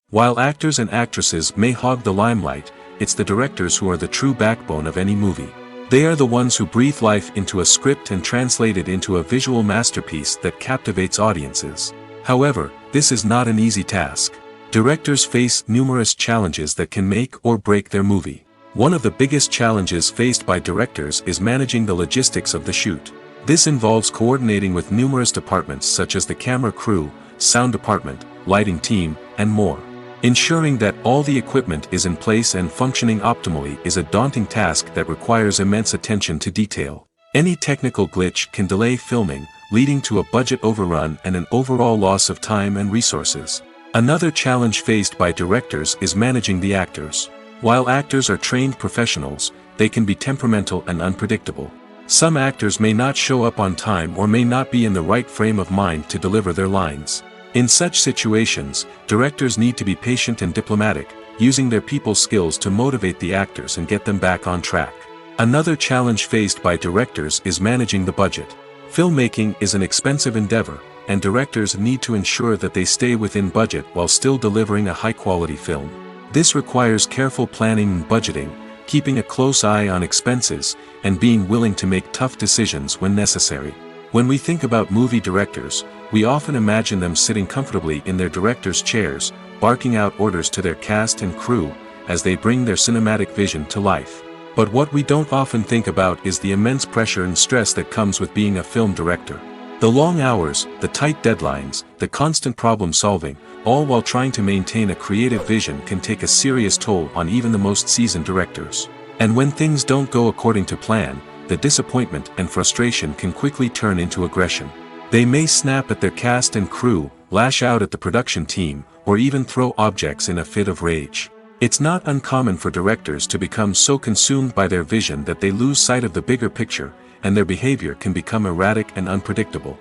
While actors and actresses may hog the limelight, it's the directors who are the true backbone of any movie. They are the ones who breathe life into a script and translate it into a visual masterpiece that captivates audiences. However, this is not an easy task. Directors face numerous challenges that can make or break their movie. One of the biggest challenges faced by directors is managing the logistics of the shoot. This involves coordinating with numerous departments such as the camera crew, sound department, lighting team, and more. Ensuring that all the equipment is in place and functioning optimally is a daunting task that requires immense attention to detail. Any technical glitch can delay filming, leading to a budget overrun and an overall loss of time and resources. Another challenge faced by directors is managing the actors. While actors are trained professionals, they can be temperamental and unpredictable. Some actors may not show up on time or may not be in the right frame of mind to deliver their lines. In such situations, directors need to be patient and diplomatic, using their people skills to motivate the actors and get them back on track. Another challenge faced by directors is managing the budget. Filmmaking is an expensive endeavor, and directors need to ensure that they stay within budget while still delivering a high-quality film. This requires careful planning and budgeting, keeping a close eye on expenses, and being willing to make tough decisions when necessary. When we think about movie directors, we often imagine them sitting comfortably in their director's chairs, barking out orders to their cast and crew, as they bring their cinematic vision to life. But what we don't often think about is the immense pressure and stress that comes with being a film director. The long hours, the tight deadlines, the constant problem solving, all while trying to maintain a creative vision can take a serious toll on even the most seasoned directors. And when things don't go according to plan, the disappointment and frustration can quickly turn into aggression. They may snap at their cast and crew, lash out at the production team, or even throw objects in a fit of rage. It's not uncommon for directors to become so consumed by their vision that they lose sight of the bigger picture, and their behavior can become erratic and unpredictable.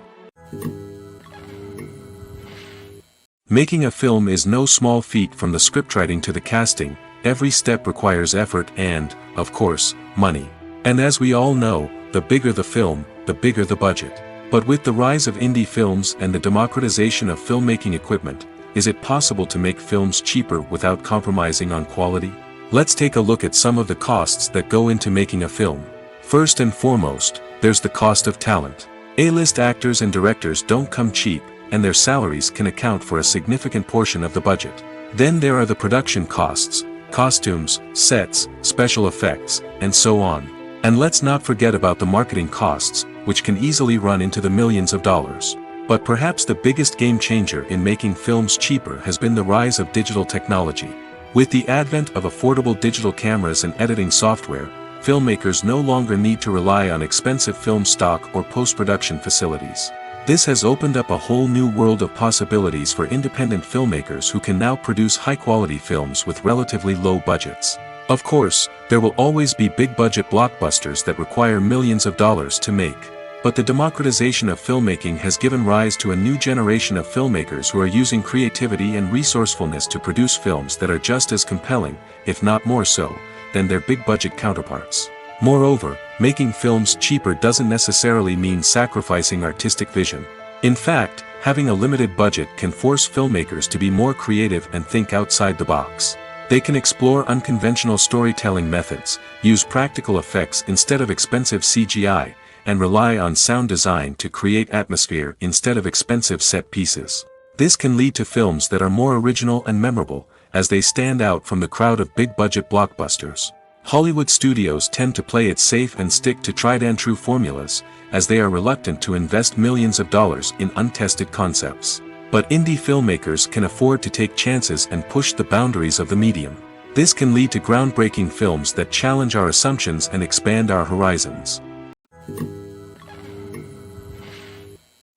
Making a film is no small feat. From the scriptwriting to the casting, every step requires effort and, of course, money. And as we all know, the bigger the film, the bigger the budget. But with the rise of indie films and the democratization of filmmaking equipment, is it possible to make films cheaper without compromising on quality? Let's take a look at some of the costs that go into making a film. First and foremost, there's the cost of talent. A-list actors and directors don't come cheap, and their salaries can account for a significant portion of the budget. Then there are the production costs, costumes, sets, special effects, and so on. And let's not forget about the marketing costs, which can easily run into the millions of dollars. But perhaps the biggest game changer in making films cheaper has been the rise of digital technology. With the advent of affordable digital cameras and editing software, filmmakers no longer need to rely on expensive film stock or post-production facilities. This has opened up a whole new world of possibilities for independent filmmakers who can now produce high-quality films with relatively low budgets. Of course, there will always be big-budget blockbusters that require millions of dollars to make. But the democratization of filmmaking has given rise to a new generation of filmmakers who are using creativity and resourcefulness to produce films that are just as compelling, if not more so, than their big-budget counterparts. Moreover, making films cheaper doesn't necessarily mean sacrificing artistic vision. In fact, having a limited budget can force filmmakers to be more creative and think outside the box. They can explore unconventional storytelling methods, use practical effects instead of expensive CGI, and rely on sound design to create atmosphere instead of expensive set pieces. This can lead to films that are more original and memorable, as they stand out from the crowd of big-budget blockbusters. Hollywood studios tend to play it safe and stick to tried-and-true formulas, as they are reluctant to invest millions of dollars in untested concepts. But indie filmmakers can afford to take chances and push the boundaries of the medium. This can lead to groundbreaking films that challenge our assumptions and expand our horizons.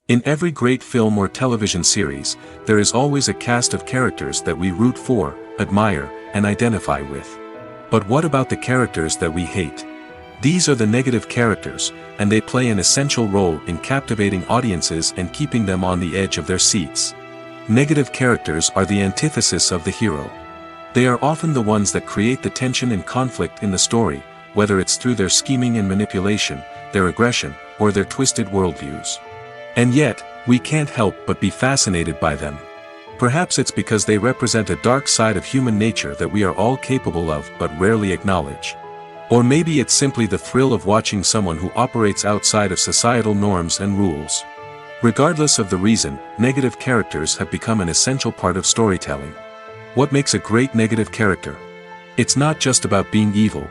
In every great film or television series, there is always a cast of characters that we root for, admire, and identify with. But what about the characters that we hate? These are the negative characters, and they play an essential role in captivating audiences and keeping them on the edge of their seats. Negative characters are the antithesis of the hero. They are often the ones that create the tension and conflict in the story, whether it's through their scheming and manipulation, their aggression, or their twisted worldviews. And yet, we can't help but be fascinated by them. Perhaps it's because they represent a dark side of human nature that we are all capable of but rarely acknowledge. Or maybe it's simply the thrill of watching someone who operates outside of societal norms and rules. Regardless of the reason, negative characters have become an essential part of storytelling. What makes a great negative character? It's not just about being evil.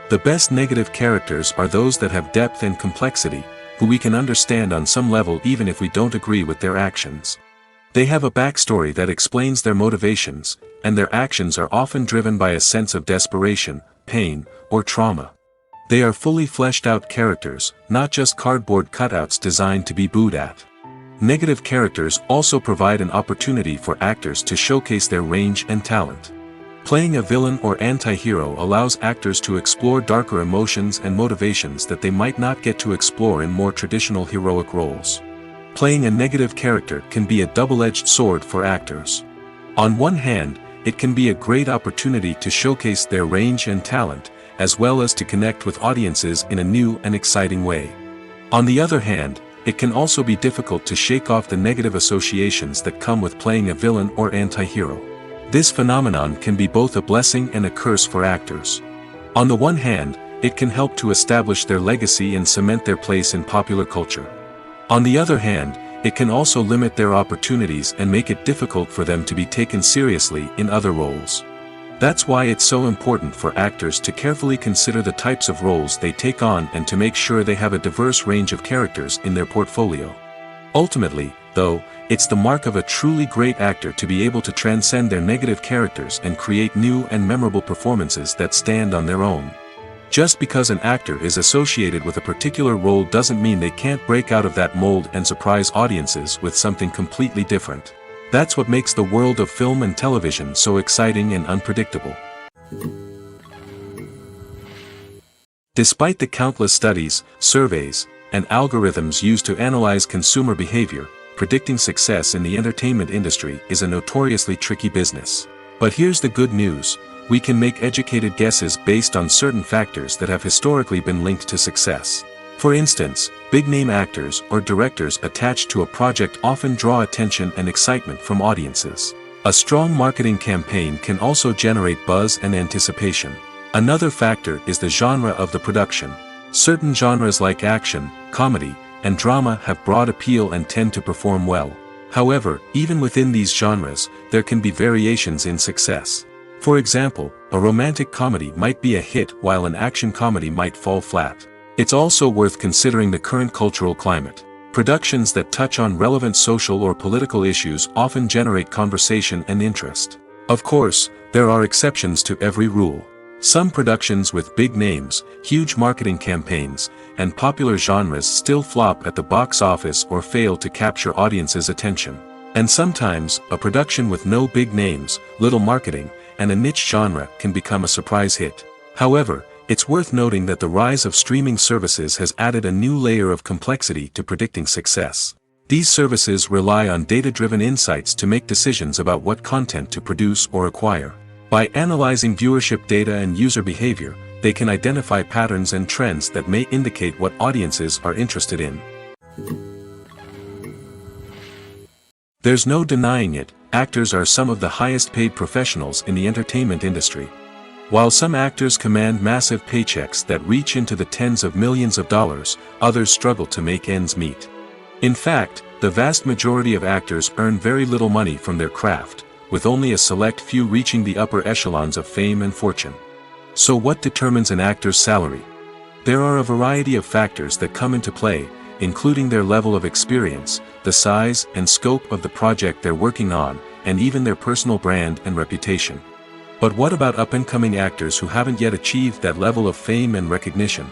The best negative characters are those that have depth and complexity, who we can understand on some level even if we don't agree with their actions. They have a backstory that explains their motivations, and their actions are often driven by a sense of desperation, pain, or trauma. They are fully fleshed out characters, not just cardboard cutouts designed to be booed at. Negative characters also provide an opportunity for actors to showcase their range and talent. Playing a villain or anti-hero allows actors to explore darker emotions and motivations that they might not get to explore in more traditional heroic roles. Playing a negative character can be a double-edged sword for actors. On one hand, it can be a great opportunity to showcase their range and talent, as well as to connect with audiences in a new and exciting way. On the other hand, it can also be difficult to shake off the negative associations that come with playing a villain or anti-hero. This phenomenon can be both a blessing and a curse for actors. On the one hand, it can help to establish their legacy and cement their place in popular culture. On the other hand, it can also limit their opportunities and make it difficult for them to be taken seriously in other roles. That's why it's so important for actors to carefully consider the types of roles they take on and to make sure they have a diverse range of characters in their portfolio. Ultimately, though, it's the mark of a truly great actor to be able to transcend their negative characters and create new and memorable performances that stand on their own. Just because an actor is associated with a particular role doesn't mean they can't break out of that mold and surprise audiences with something completely different. That's what makes the world of film and television so exciting and unpredictable. Despite the countless studies, surveys, and algorithms used to analyze consumer behavior, predicting success in the entertainment industry is a notoriously tricky business. But here's the good news: we can make educated guesses based on certain factors that have historically been linked to success. For instance, big-name actors or directors attached to a project often draw attention and excitement from audiences. A strong marketing campaign can also generate buzz and anticipation. Another factor is the genre of the production. Certain genres like action, comedy, and drama have broad appeal and tend to perform well. However, even within these genres, there can be variations in success. For example, a romantic comedy might be a hit while an action comedy might fall flat. It's also worth considering the current cultural climate. Productions that touch on relevant social or political issues often generate conversation and interest. Of course, there are exceptions to every rule. Some productions with big names, huge marketing campaigns, and popular genres still flop at the box office or fail to capture audiences' attention. And sometimes, a production with no big names, little marketing, and a niche genre can become a surprise hit. However, it's worth noting that the rise of streaming services has added a new layer of complexity to predicting success. These services rely on data-driven insights to make decisions about what content to produce or acquire. By analyzing viewership data and user behavior, they can identify patterns and trends that may indicate what audiences are interested in. There's no denying it, actors are some of the highest-paid professionals in the entertainment industry. While some actors command massive paychecks that reach into the tens of millions of dollars, others struggle to make ends meet. In fact, the vast majority of actors earn very little money from their craft, with only a select few reaching the upper echelons of fame and fortune. So what determines an actor's salary? There are a variety of factors that come into play, including their level of experience, the size and scope of the project they're working on, and even their personal brand and reputation. But what about up-and-coming actors who haven't yet achieved that level of fame and recognition?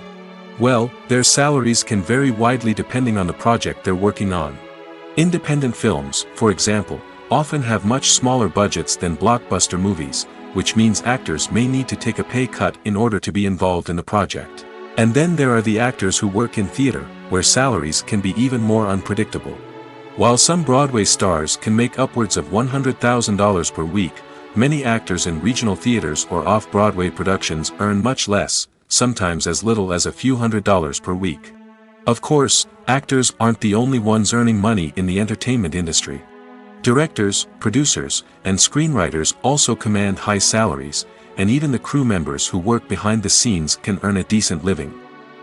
Well, their salaries can vary widely depending on the project they're working on. Independent films, for example, often have much smaller budgets than blockbuster movies, which means actors may need to take a pay cut in order to be involved in the project. And then there are the actors who work in theater, where salaries can be even more unpredictable. While some Broadway stars can make upwards of $100,000 per week, many actors in regional theaters or off-Broadway productions earn much less, sometimes as little as a few $100s per week. Of course, actors aren't the only ones earning money in the entertainment industry. Directors, producers, and screenwriters also command high salaries, and even the crew members who work behind the scenes can earn a decent living.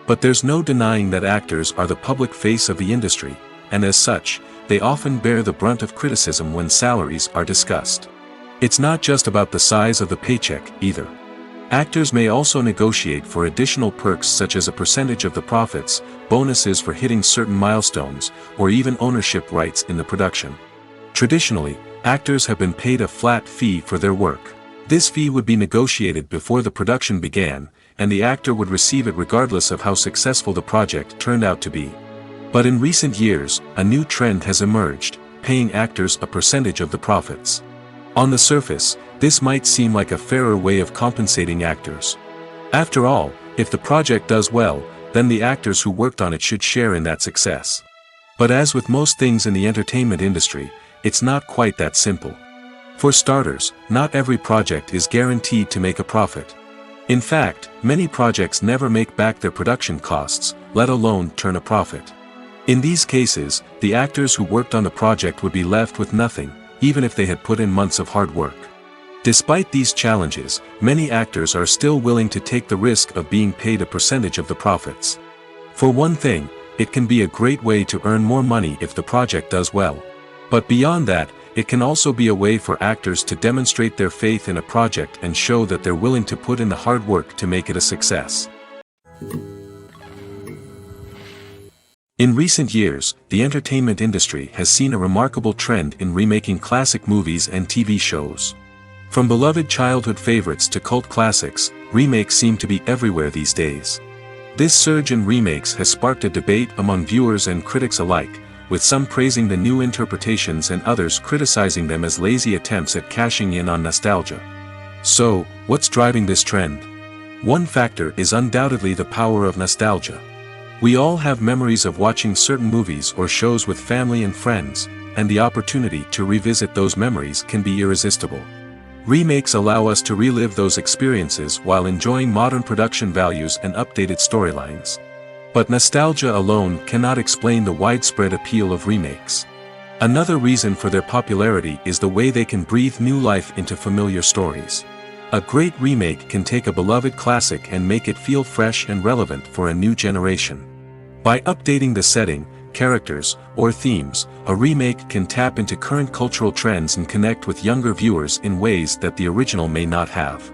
But there's no denying that actors are the public face of the industry, and as such, they often bear the brunt of criticism when salaries are discussed. It's not just about the size of the paycheck, either. Actors may also negotiate for additional perks such as a percentage of the profits, bonuses for hitting certain milestones, or even ownership rights in the production. Traditionally, actors have been paid a flat fee for their work. This fee would be negotiated before the production began, and the actor would receive it regardless of how successful the project turned out to be. But in recent years, a new trend has emerged, paying actors a percentage of the profits. On the surface, this might seem like a fairer way of compensating actors. After all, if the project does well, then the actors who worked on it should share in that success. But as with most things in the entertainment industry, it's not quite that simple. For starters, not every project is guaranteed to make a profit. In fact, many projects never make back their production costs, let alone turn a profit. In these cases, the actors who worked on the project would be left with nothing, even if they had put in months of hard work. Despite these challenges, many actors are still willing to take the risk of being paid a percentage of the profits. For one thing, it can be a great way to earn more money if the project does well. But beyond that, it can also be a way for actors to demonstrate their faith in a project and show that they're willing to put in the hard work to make it a success. In recent years, the entertainment industry has seen a remarkable trend in remaking classic movies and TV shows. From beloved childhood favorites to cult classics, remakes seem to be everywhere these days. This surge in remakes has sparked a debate among viewers and critics alike, with some praising the new interpretations and others criticizing them as lazy attempts at cashing in on nostalgia. So, what's driving this trend? One factor is undoubtedly the power of nostalgia. We all have memories of watching certain movies or shows with family and friends, and the opportunity to revisit those memories can be irresistible. Remakes allow us to relive those experiences while enjoying modern production values and updated storylines. But nostalgia alone cannot explain the widespread appeal of remakes. Another reason for their popularity is the way they can breathe new life into familiar stories. A great remake can take a beloved classic and make it feel fresh and relevant for a new generation. By updating the setting, characters, or themes, a remake can tap into current cultural trends and connect with younger viewers in ways that the original may not have.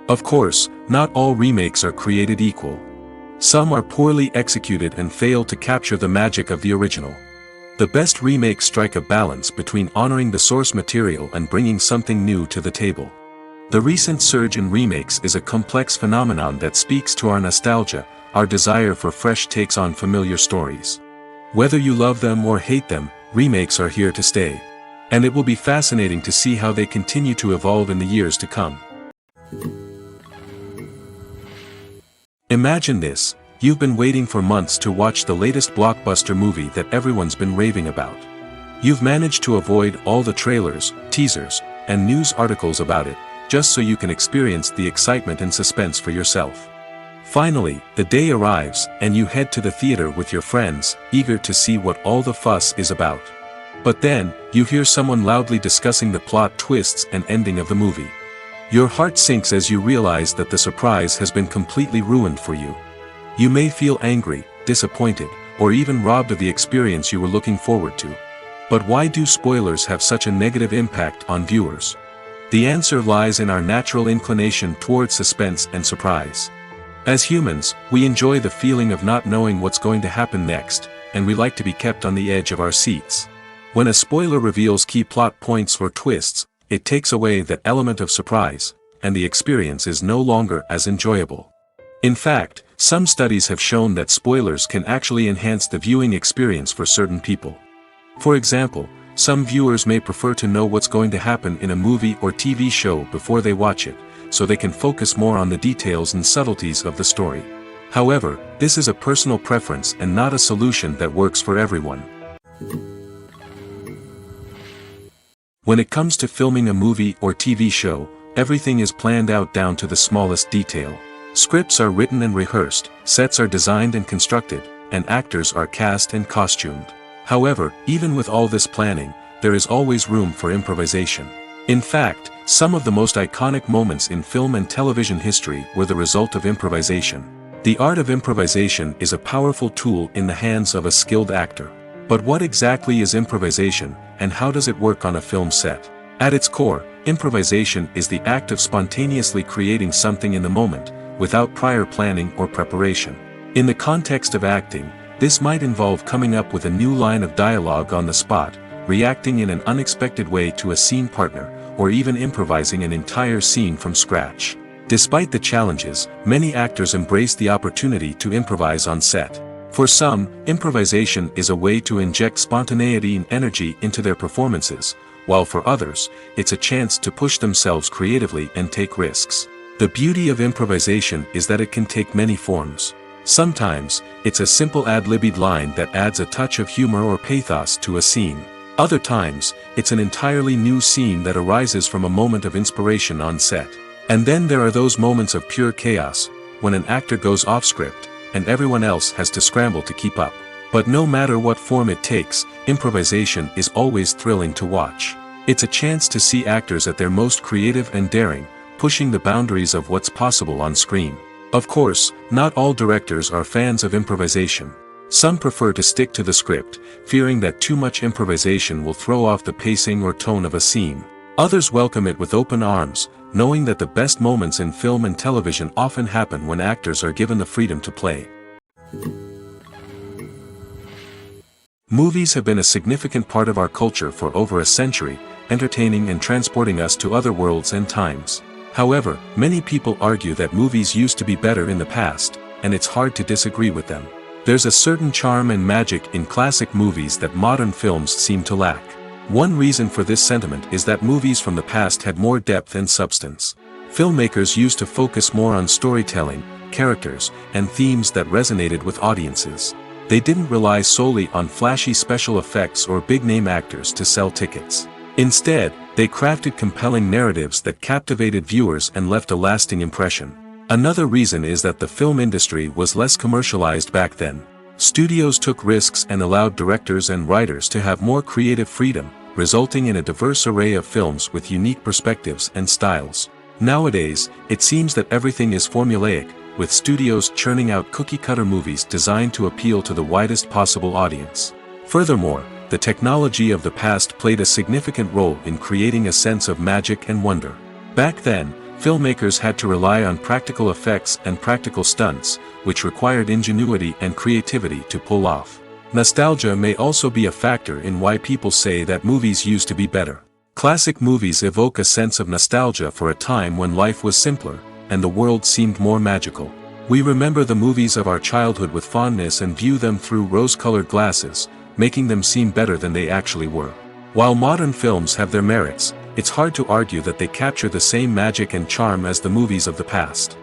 Of course, not all remakes are created equal. Some are poorly executed and fail to capture the magic of the original. The best remakes strike a balance between honoring the source material and bringing something new to the table. The recent surge in remakes is a complex phenomenon that speaks to our nostalgia, our desire for fresh takes on familiar stories. Whether you love them or hate them, remakes are here to stay. And it will be fascinating to see how they continue to evolve in the years to come. Imagine this: you've been waiting for months to watch the latest blockbuster movie that everyone's been raving about. You've managed to avoid all the trailers, teasers, and news articles about it, just so you can experience the excitement and suspense for yourself. Finally, the day arrives, and you head to the theater with your friends, eager to see what all the fuss is about. But then, you hear someone loudly discussing the plot twists and ending of the movie. Your heart sinks as you realize that the surprise has been completely ruined for you. You may feel angry, disappointed, or even robbed of the experience you were looking forward to. But why do spoilers have such a negative impact on viewers? The answer lies in our natural inclination toward suspense and surprise. As humans, we enjoy the feeling of not knowing what's going to happen next, and we like to be kept on the edge of our seats. When a spoiler reveals key plot points or twists, it takes away that element of surprise, and the experience is no longer as enjoyable. In fact, some studies have shown that spoilers can actually enhance the viewing experience for certain people. For example, some viewers may prefer to know what's going to happen in a movie or TV show before they watch it, so they can focus more on the details and subtleties of the story. However, this is a personal preference and not a solution that works for everyone. When it comes to filming a movie or TV show, everything is planned out down to the smallest detail. Scripts are written and rehearsed, sets are designed and constructed, and actors are cast and costumed. However, even with all this planning, there is always room for improvisation. In fact, some of the most iconic moments in film and television history were the result of improvisation. The art of improvisation is a powerful tool in the hands of a skilled actor. But what exactly is improvisation, and how does it work on a film set? At its core, improvisation is the act of spontaneously creating something in the moment, without prior planning or preparation. In the context of acting, this might involve coming up with a new line of dialogue on the spot, reacting in an unexpected way to a scene partner, or even improvising an entire scene from scratch. Despite the challenges, many actors embrace the opportunity to improvise on set. For some, improvisation is a way to inject spontaneity and energy into their performances, while for others, it's a chance to push themselves creatively and take risks. The beauty of improvisation is that it can take many forms. Sometimes, it's a simple ad-libbed line that adds a touch of humor or pathos to a scene. Other times, it's an entirely new scene that arises from a moment of inspiration on set. And then there are those moments of pure chaos, when an actor goes off script, and everyone else has to scramble to keep up. But no matter what form it takes, improvisation is always thrilling to watch. It's a chance to see actors at their most creative and daring, pushing the boundaries of what's possible on screen. Of course, not all directors are fans of improvisation. Some prefer to stick to the script, fearing that too much improvisation will throw off the pacing or tone of a scene. Others welcome it with open arms, knowing that the best moments in film and television often happen when actors are given the freedom to play. Movies have been a significant part of our culture for over a century, entertaining and transporting us to other worlds and times. However, many people argue that movies used to be better in the past, and it's hard to disagree with them. There's a certain charm and magic in classic movies that modern films seem to lack. One reason for this sentiment is that movies from the past had more depth and substance. Filmmakers used to focus more on storytelling, characters, and themes that resonated with audiences. They didn't rely solely on flashy special effects or big-name actors to sell tickets. Instead, they crafted compelling narratives that captivated viewers and left a lasting impression. Another reason is that the film industry was less commercialized back then. Studios took risks and allowed directors and writers to have more creative freedom, resulting in a diverse array of films with unique perspectives and styles. Nowadays, it seems that everything is formulaic, with studios churning out cookie-cutter movies designed to appeal to the widest possible audience. Furthermore, the technology of the past played a significant role in creating a sense of magic and wonder. Back then, filmmakers had to rely on practical effects and practical stunts, which required ingenuity and creativity to pull off. Nostalgia may also be a factor in why people say that movies used to be better. Classic movies evoke a sense of nostalgia for a time when life was simpler, and the world seemed more magical. We remember the movies of our childhood with fondness and view them through rose-colored glasses, making them seem better than they actually were. While modern films have their merits, it's hard to argue that they capture the same magic and charm as the movies of the past.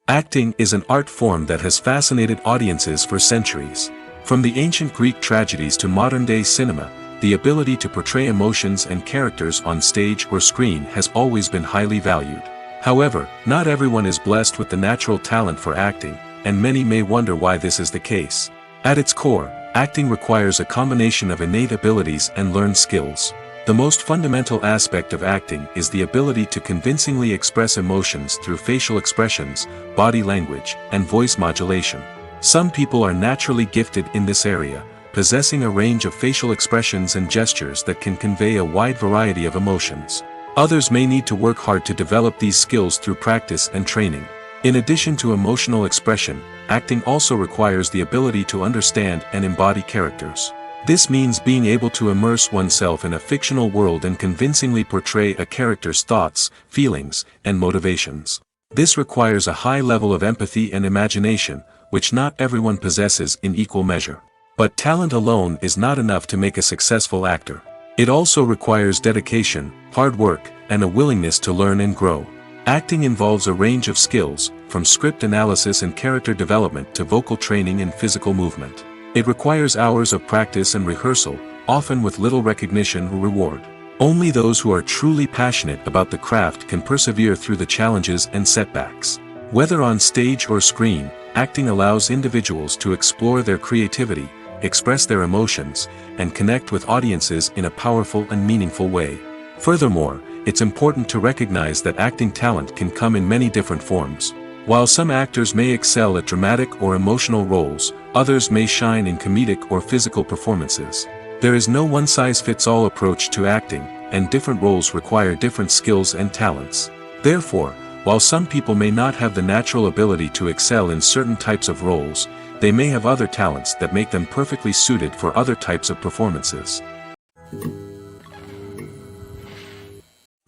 Acting is an art form that has fascinated audiences for centuries. From the ancient Greek tragedies to modern-day cinema, the ability to portray emotions and characters on stage or screen has always been highly valued. However, not everyone is blessed with the natural talent for acting, and many may wonder why this is the case. At its core, acting requires a combination of innate abilities and learned skills. The most fundamental aspect of acting is the ability to convincingly express emotions through facial expressions, body language, and voice modulation. Some people are naturally gifted in this area, possessing a range of facial expressions and gestures that can convey a wide variety of emotions. Others may need to work hard to develop these skills through practice and training. In addition to emotional expression, acting also requires the ability to understand and embody characters. This means being able to immerse oneself in a fictional world and convincingly portray a character's thoughts, feelings, and motivations. This requires a high level of empathy and imagination, which not everyone possesses in equal measure. But talent alone is not enough to make a successful actor. It also requires dedication, hard work, and a willingness to learn and grow. Acting involves a range of skills, from script analysis and character development to vocal training and physical movement. It requires hours of practice and rehearsal, often with little recognition or reward. Only those who are truly passionate about the craft can persevere through the challenges and setbacks. Whether on stage or screen, acting allows individuals to explore their creativity, express their emotions, and connect with audiences in a powerful and meaningful way. Furthermore, it's important to recognize that acting talent can come in many different forms. While some actors may excel at dramatic or emotional roles, others may shine in comedic or physical performances. There is no one-size-fits-all approach to acting, and different roles require different skills and talents. Therefore, while some people may not have the natural ability to excel in certain types of roles, they may have other talents that make them perfectly suited for other types of performances.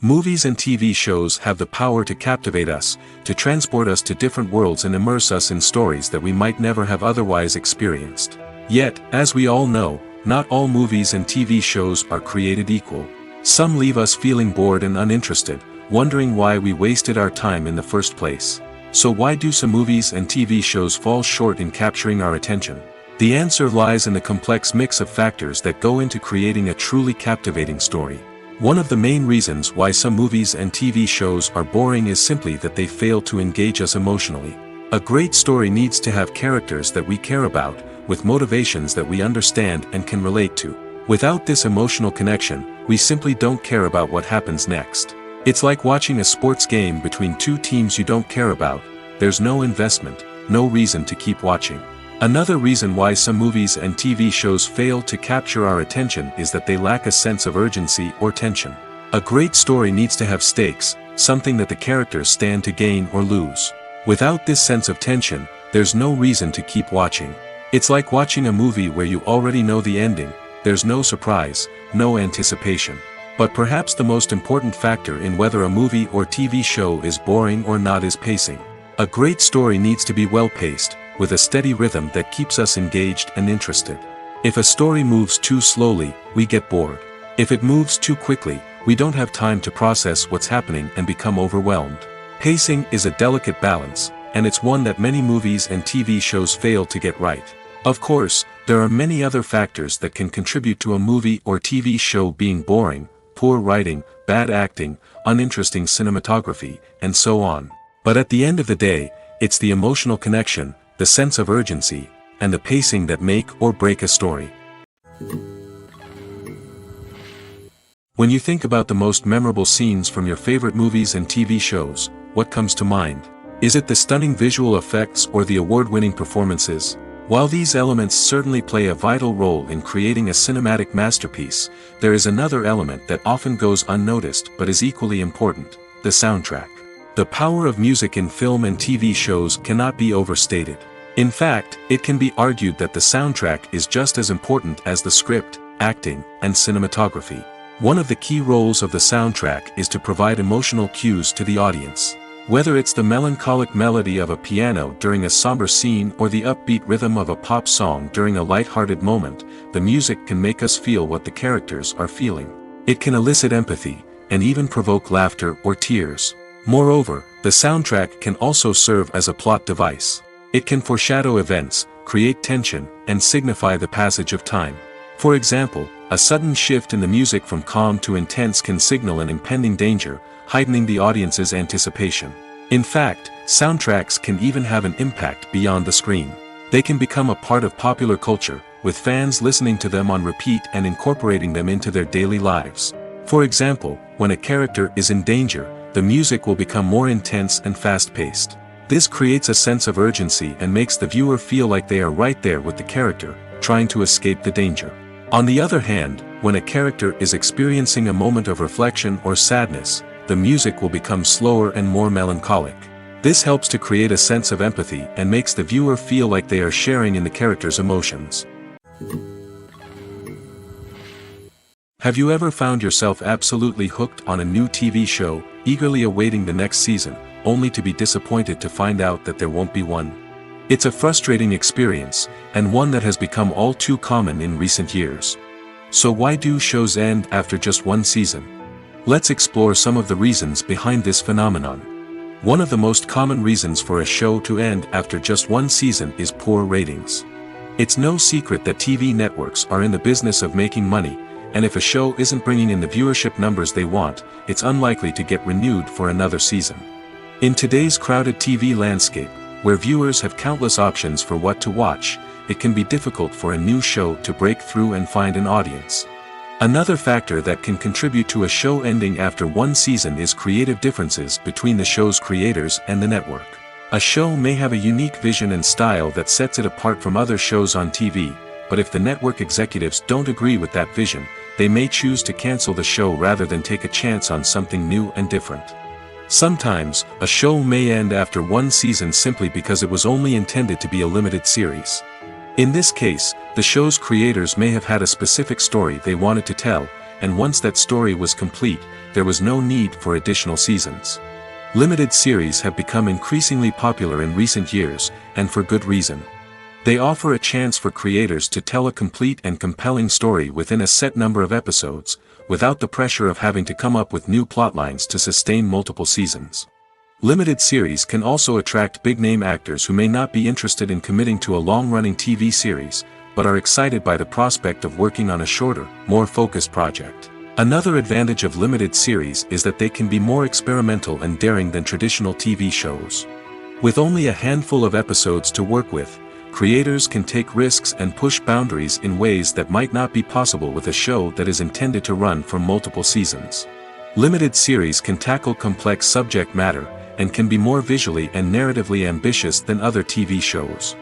Movies and TV shows have the power to captivate us, to transport us to different worlds and immerse us in stories that we might never have otherwise experienced. Yet, as we all know, not all movies and TV shows are created equal. Some leave us feeling bored and uninterested, wondering why we wasted our time in the first place. So why do some movies and TV shows fall short in capturing our attention? The answer lies in the complex mix of factors that go into creating a truly captivating story. One of the main reasons why some movies and TV shows are boring is simply that they fail to engage us emotionally. A great story needs to have characters that we care about, with motivations that we understand and can relate to. Without this emotional connection, we simply don't care about what happens next. It's like watching a sports game between two teams you don't care about. There's no investment, no reason to keep watching. Another reason why some movies and TV shows fail to capture our attention is that they lack a sense of urgency or tension. A great story needs to have stakes, something that the characters stand to gain or lose. Without this sense of tension, there's no reason to keep watching. It's like watching a movie where you already know the ending. There's no surprise, no anticipation. But perhaps the most important factor in whether a movie or TV show is boring or not is pacing. A great story needs to be well-paced, with a steady rhythm that keeps us engaged and interested. If a story moves too slowly, we get bored. If it moves too quickly, we don't have time to process what's happening and become overwhelmed. Pacing is a delicate balance, and it's one that many movies and TV shows fail to get right. Of course, there are many other factors that can contribute to a movie or TV show being boring: poor writing, bad acting, uninteresting cinematography, and so on. But at the end of the day, it's the emotional connection, the sense of urgency, and the pacing that make or break a story. When you think about the most memorable scenes from your favorite movies and TV shows, what comes to mind? Is it the stunning visual effects or the award-winning performances? While these elements certainly play a vital role in creating a cinematic masterpiece, there is another element that often goes unnoticed but is equally important: the soundtrack. The power of music in film and TV shows cannot be overstated. In fact, it can be argued that the soundtrack is just as important as the script, acting, and cinematography. One of the key roles of the soundtrack is to provide emotional cues to the audience. Whether it's the melancholic melody of a piano during a somber scene or the upbeat rhythm of a pop song during a light-hearted moment, the music can make us feel what the characters are feeling. It can elicit empathy, and even provoke laughter or tears. Moreover, the soundtrack can also serve as a plot device. It can foreshadow events, create tension, and signify the passage of time. For example, a sudden shift in the music from calm to intense can signal an impending danger, heightening the audience's anticipation. In fact, soundtracks can even have an impact beyond the screen. They can become a part of popular culture, with fans listening to them on repeat and incorporating them into their daily lives. For example, when a character is in danger, the music will become more intense and fast-paced. This creates a sense of urgency and makes the viewer feel like they are right there with the character, trying to escape the danger. On the other hand, when a character is experiencing a moment of reflection or sadness, the music will become slower and more melancholic. This helps to create a sense of empathy and makes the viewer feel like they are sharing in the character's emotions. Have you ever found yourself absolutely hooked on a new TV show, eagerly awaiting the next season, only to be disappointed to find out that there won't be one? It's a frustrating experience, and one that has become all too common in recent years. So why do shows end after just one season? Let's explore some of the reasons behind this phenomenon. One of the most common reasons for a show to end after just one season is poor ratings. It's no secret that TV networks are in the business of making money, and if a show isn't bringing in the viewership numbers they want, it's unlikely to get renewed for another season. In today's crowded TV landscape, where viewers have countless options for what to watch, it can be difficult for a new show to break through and find an audience. Another factor that can contribute to a show ending after one season is creative differences between the show's creators and the network. A show may have a unique vision and style that sets it apart from other shows on TV, but if the network executives don't agree with that vision, they may choose to cancel the show rather than take a chance on something new and different. Sometimes, a show may end after one season simply because it was only intended to be a limited series. In this case, the show's creators may have had a specific story they wanted to tell, and once that story was complete, there was no need for additional seasons. Limited series have become increasingly popular in recent years, and for good reason. They offer a chance for creators to tell a complete and compelling story within a set number of episodes, without the pressure of having to come up with new plotlines to sustain multiple seasons. Limited series can also attract big-name actors who may not be interested in committing to a long-running TV series, but are excited by the prospect of working on a shorter, more focused project. Another advantage of limited series is that they can be more experimental and daring than traditional TV shows. With only a handful of episodes to work with, creators can take risks and push boundaries in ways that might not be possible with a show that is intended to run for multiple seasons. Limited series can tackle complex subject matter, and can be more visually and narratively ambitious than other TV shows.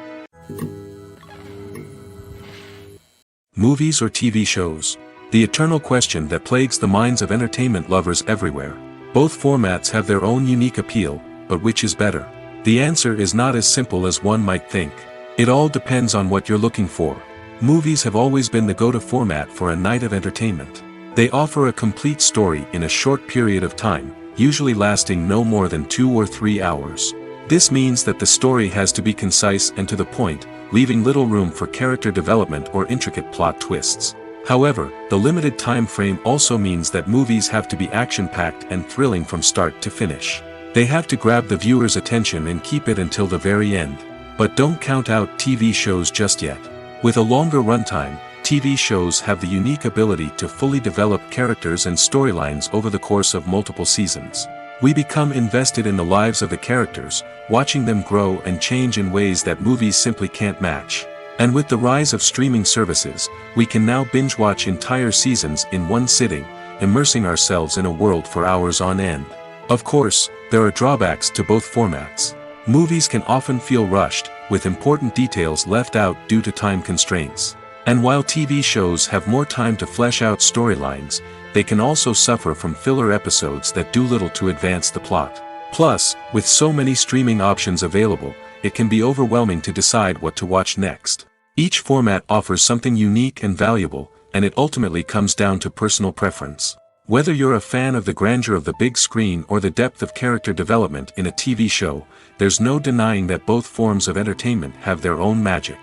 Movies or TV shows? The eternal question that plagues the minds of entertainment lovers everywhere. Both formats have their own unique appeal, but which is better? The answer is not as simple as one might think. It all depends on what you're looking for. Movies have always been the go-to format for a night of entertainment. They offer a complete story in a short period of time, usually lasting no more than 2 or 3 hours. This means that the story has to be concise and to the point, leaving little room for character development or intricate plot twists. However, the limited time frame also means that movies have to be action-packed and thrilling from start to finish. They have to grab the viewer's attention and keep it until the very end. But don't count out TV shows just yet. With a longer runtime, TV shows have the unique ability to fully develop characters and storylines over the course of multiple seasons. We become invested in the lives of the characters, watching them grow and change in ways that movies simply can't match. And with the rise of streaming services, we can now binge-watch entire seasons in one sitting, immersing ourselves in a world for hours on end. Of course, there are drawbacks to both formats. Movies can often feel rushed, with important details left out due to time constraints. And while TV shows have more time to flesh out storylines, they can also suffer from filler episodes that do little to advance the plot. Plus, with so many streaming options available, it can be overwhelming to decide what to watch next. Each format offers something unique and valuable, and it ultimately comes down to personal preference. Whether you're a fan of the grandeur of the big screen or the depth of character development in a TV show, there's no denying that both forms of entertainment have their own magic.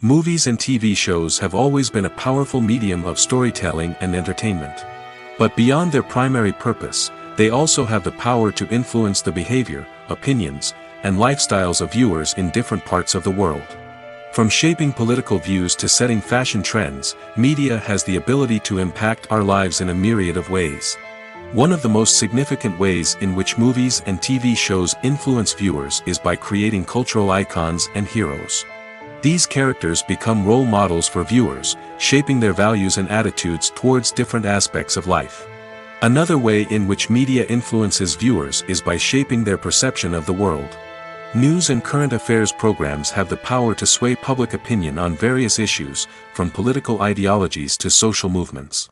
Movies and TV shows have always been a powerful medium of storytelling and entertainment. But beyond their primary purpose, they also have the power to influence the behavior, opinions, and lifestyles of viewers in different parts of the world. From shaping political views to setting fashion trends, media has the ability to impact our lives in a myriad of ways. One of the most significant ways in which movies and TV shows influence viewers is by creating cultural icons and heroes. These characters become role models for viewers, shaping their values and attitudes towards different aspects of life. Another way in which media influences viewers is by shaping their perception of the world. News and current affairs programs have the power to sway public opinion on various issues, from political ideologies to social movements.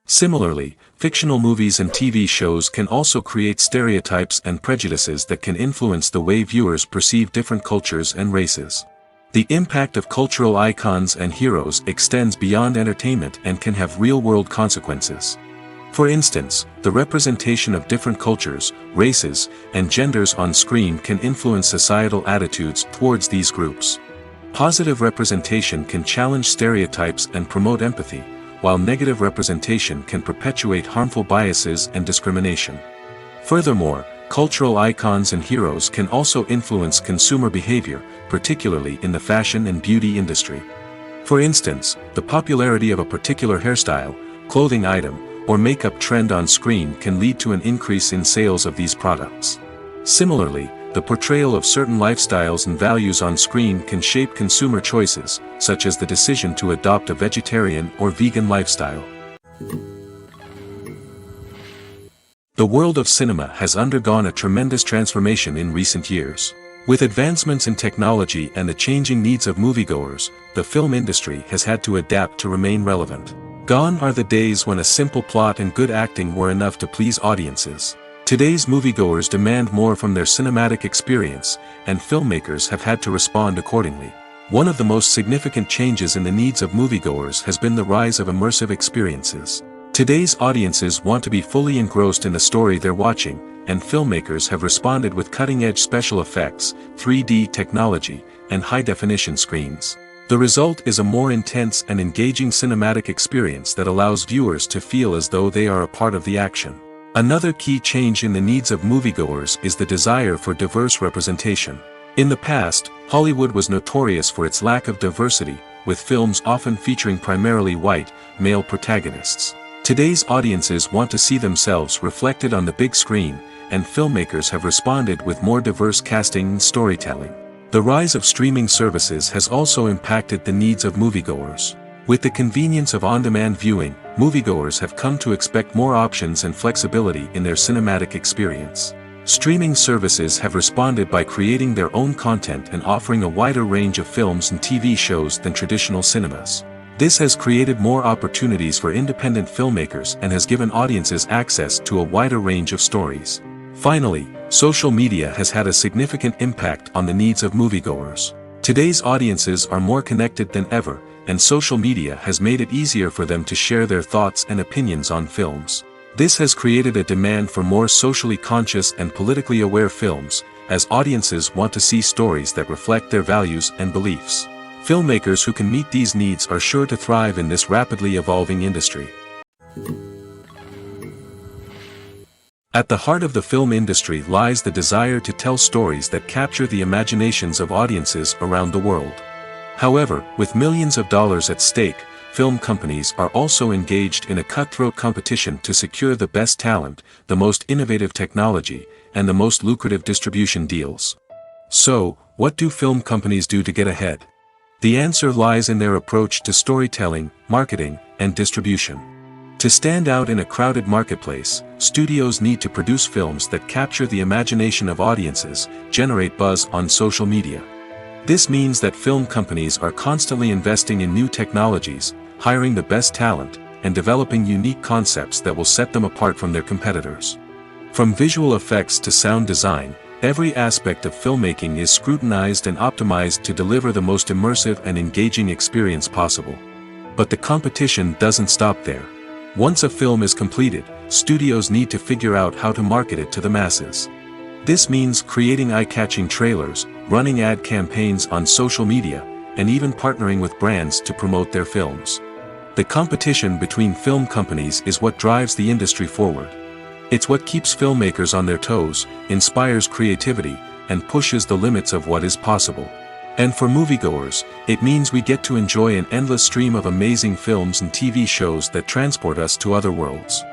Similarly, fictional movies and TV shows can also create stereotypes and prejudices that can influence the way viewers perceive different cultures and races. The impact of cultural icons and heroes extends beyond entertainment and can have real-world consequences. For instance, the representation of different cultures, races, and genders on screen can influence societal attitudes towards these groups. Positive representation can challenge stereotypes and promote empathy, while negative representation can perpetuate harmful biases and discrimination. Furthermore, cultural icons and heroes can also influence consumer behavior, particularly in the fashion and beauty industry. For instance, the popularity of a particular hairstyle, clothing item, or makeup trend on screen can lead to an increase in sales of these products. Similarly, the portrayal of certain lifestyles and values on screen can shape consumer choices, such as the decision to adopt a vegetarian or vegan lifestyle. The world of cinema has undergone a tremendous transformation in recent years. With advancements in technology and the changing needs of moviegoers, the film industry has had to adapt to remain relevant. Gone are the days when a simple plot and good acting were enough to please audiences. Today's moviegoers demand more from their cinematic experience, and filmmakers have had to respond accordingly. One of the most significant changes in the needs of moviegoers has been the rise of immersive experiences. Today's audiences want to be fully engrossed in the story they're watching, and filmmakers have responded with cutting-edge special effects, 3D technology, and high-definition screens. The result is a more intense and engaging cinematic experience that allows viewers to feel as though they are a part of the action. Another key change in the needs of moviegoers is the desire for diverse representation. In the past, Hollywood was notorious for its lack of diversity, with films often featuring primarily white, male protagonists. Today's audiences want to see themselves reflected on the big screen, and filmmakers have responded with more diverse casting and storytelling. The rise of streaming services has also impacted the needs of moviegoers. With the convenience of on-demand viewing, moviegoers have come to expect more options and flexibility in their cinematic experience. Streaming services have responded by creating their own content and offering a wider range of films and TV shows than traditional cinemas. This has created more opportunities for independent filmmakers and has given audiences access to a wider range of stories. Finally, social media has had a significant impact on the needs of moviegoers. Today's audiences are more connected than ever, and social media has made it easier for them to share their thoughts and opinions on films. This has created a demand for more socially conscious and politically aware films, as audiences want to see stories that reflect their values and beliefs. Filmmakers who can meet these needs are sure to thrive in this rapidly evolving industry. At the heart of the film industry lies the desire to tell stories that capture the imaginations of audiences around the world. However, with millions of dollars at stake, film companies are also engaged in a cutthroat competition to secure the best talent, the most innovative technology, and the most lucrative distribution deals. So, what do film companies do to get ahead? The answer lies in their approach to storytelling, marketing, and distribution. To stand out in a crowded marketplace, studios need to produce films that capture the imagination of audiences, generate buzz on social media. This means that film companies are constantly investing in new technologies, hiring the best talent, and developing unique concepts that will set them apart from their competitors. From visual effects to sound design, every aspect of filmmaking is scrutinized and optimized to deliver the most immersive and engaging experience possible. But the competition doesn't stop there. Once a film is completed, studios need to figure out how to market it to the masses. This means creating eye-catching trailers, running ad campaigns on social media, and even partnering with brands to promote their films. The competition between film companies is what drives the industry forward. It's what keeps filmmakers on their toes, inspires creativity, and pushes the limits of what is possible. And for moviegoers, it means we get to enjoy an endless stream of amazing films and TV shows that transport us to other worlds.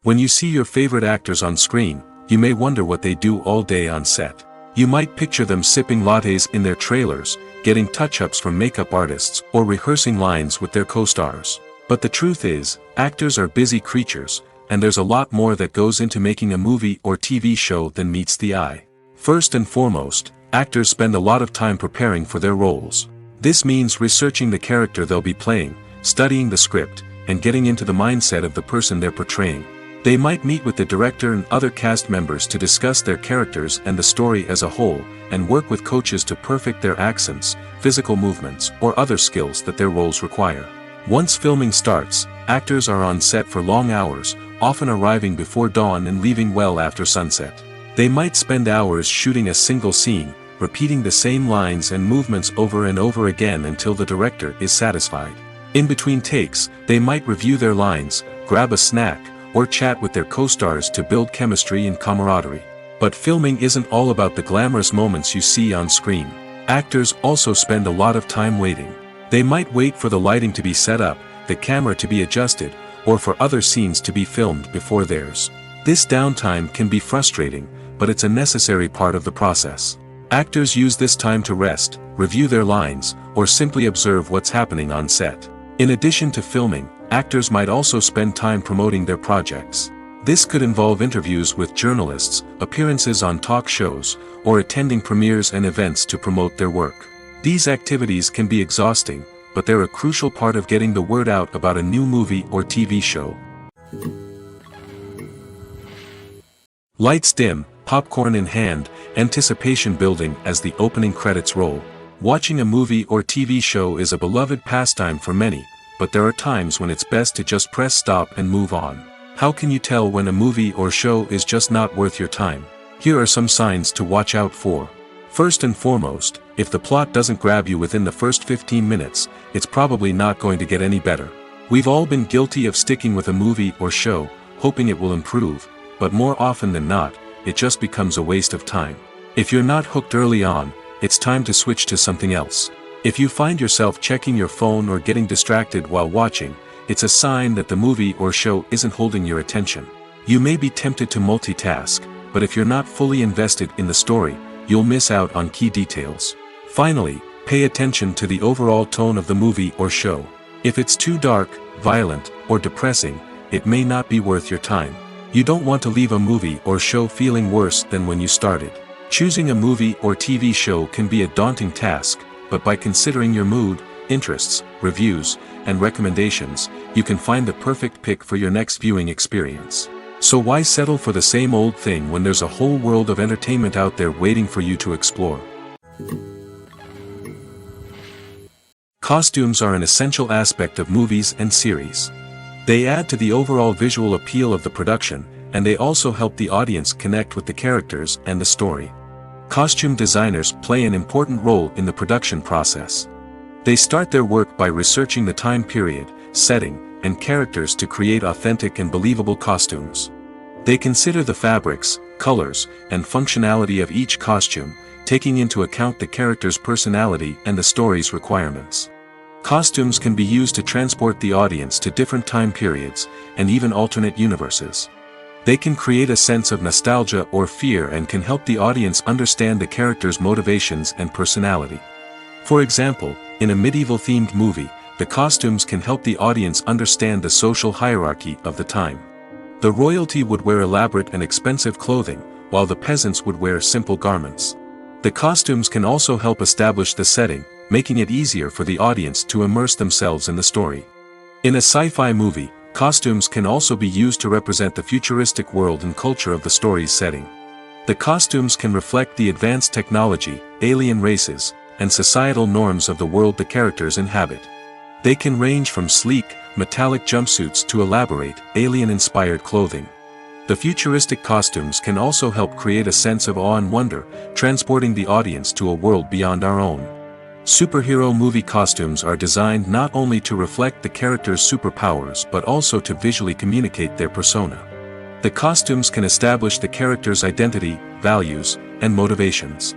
When you see your favorite actors on screen, you may wonder what they do all day on set. You might picture them sipping lattes in their trailers, getting touch-ups from makeup artists, or rehearsing lines with their co-stars. But the truth is, actors are busy creatures, and there's a lot more that goes into making a movie or TV show than meets the eye. First and foremost, actors spend a lot of time preparing for their roles. This means researching the character they'll be playing, studying the script, and getting into the mindset of the person they're portraying. They might meet with the director and other cast members to discuss their characters and the story as a whole, and work with coaches to perfect their accents, physical movements, or other skills that their roles require. Once filming starts, actors are on set for long hours, often arriving before dawn and leaving well after sunset. They might spend hours shooting a single scene, repeating the same lines and movements over and over again until the director is satisfied. In between takes, they might review their lines, grab a snack, or chat with their co-stars to build chemistry and camaraderie. But filming isn't all about the glamorous moments you see on screen. Actors also spend a lot of time waiting. They might wait for the lighting to be set up, the camera to be adjusted, or for other scenes to be filmed before theirs. This downtime can be frustrating, but it's a necessary part of the process. Actors use this time to rest, review their lines, or simply observe what's happening on set. In addition to filming, actors might also spend time promoting their projects. This could involve interviews with journalists, appearances on talk shows, or attending premieres and events to promote their work. These activities can be exhausting, but they're a crucial part of getting the word out about a new movie or TV show. Lights dim, popcorn in hand, anticipation building as the opening credits roll. Watching a movie or TV show is a beloved pastime for many, but there are times when it's best to just press stop and move on. How can you tell when a movie or show is just not worth your time? Here are some signs to watch out for. First and foremost, if the plot doesn't grab you within the first 15 minutes, it's probably not going to get any better. We've all been guilty of sticking with a movie or show, hoping it will improve, but more often than not, it just becomes a waste of time. If you're not hooked early on, it's time to switch to something else. If you find yourself checking your phone or getting distracted while watching, it's a sign that the movie or show isn't holding your attention. You may be tempted to multitask, but if you're not fully invested in the story, you'll miss out on key details. Finally, pay attention to the overall tone of the movie or show. If it's too dark, violent, or depressing, it may not be worth your time. You don't want to leave a movie or show feeling worse than when you started. Choosing a movie or TV show can be a daunting task, but by considering your mood, interests, reviews, and recommendations, you can find the perfect pick for your next viewing experience. So why settle for the same old thing when there's a whole world of entertainment out there waiting for you to explore? Costumes are an essential aspect of movies and series. They add to the overall visual appeal of the production, and they also help the audience connect with the characters and the story. Costume designers play an important role in the production process. They start their work by researching the time period, setting, and characters to create authentic and believable costumes. They consider the fabrics, colors, and functionality of each costume, taking into account the character's personality and the story's requirements. Costumes can be used to transport the audience to different time periods, and even alternate universes. They can create a sense of nostalgia or fear and can help the audience understand the character's motivations and personality. For example, in a medieval-themed movie, the costumes can help the audience understand the social hierarchy of the time. The royalty would wear elaborate and expensive clothing, while the peasants would wear simple garments. The costumes can also help establish the setting, making it easier for the audience to immerse themselves in the story. In a sci-fi movie, costumes can also be used to represent the futuristic world and culture of the story's setting. The costumes can reflect the advanced technology, alien races, and societal norms of the world the characters inhabit. They can range from sleek, metallic jumpsuits to elaborate, alien-inspired clothing. The futuristic costumes can also help create a sense of awe and wonder, transporting the audience to a world beyond our own. Superhero movie costumes are designed not only to reflect the character's superpowers but also to visually communicate their persona. The costumes can establish the character's identity, values, and motivations.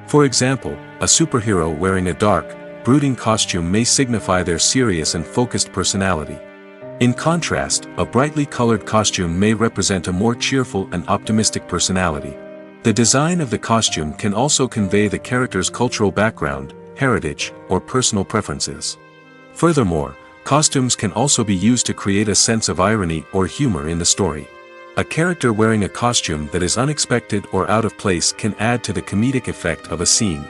For example, a superhero wearing a dark, brooding costume may signify their serious and focused personality. In contrast, a brightly colored costume may represent a more cheerful and optimistic personality. The design of the costume can also convey the character's cultural background, heritage, or personal preferences. Furthermore, costumes can also be used to create a sense of irony or humor in the story. A character wearing a costume that is unexpected or out of place can add to the comedic effect of a scene.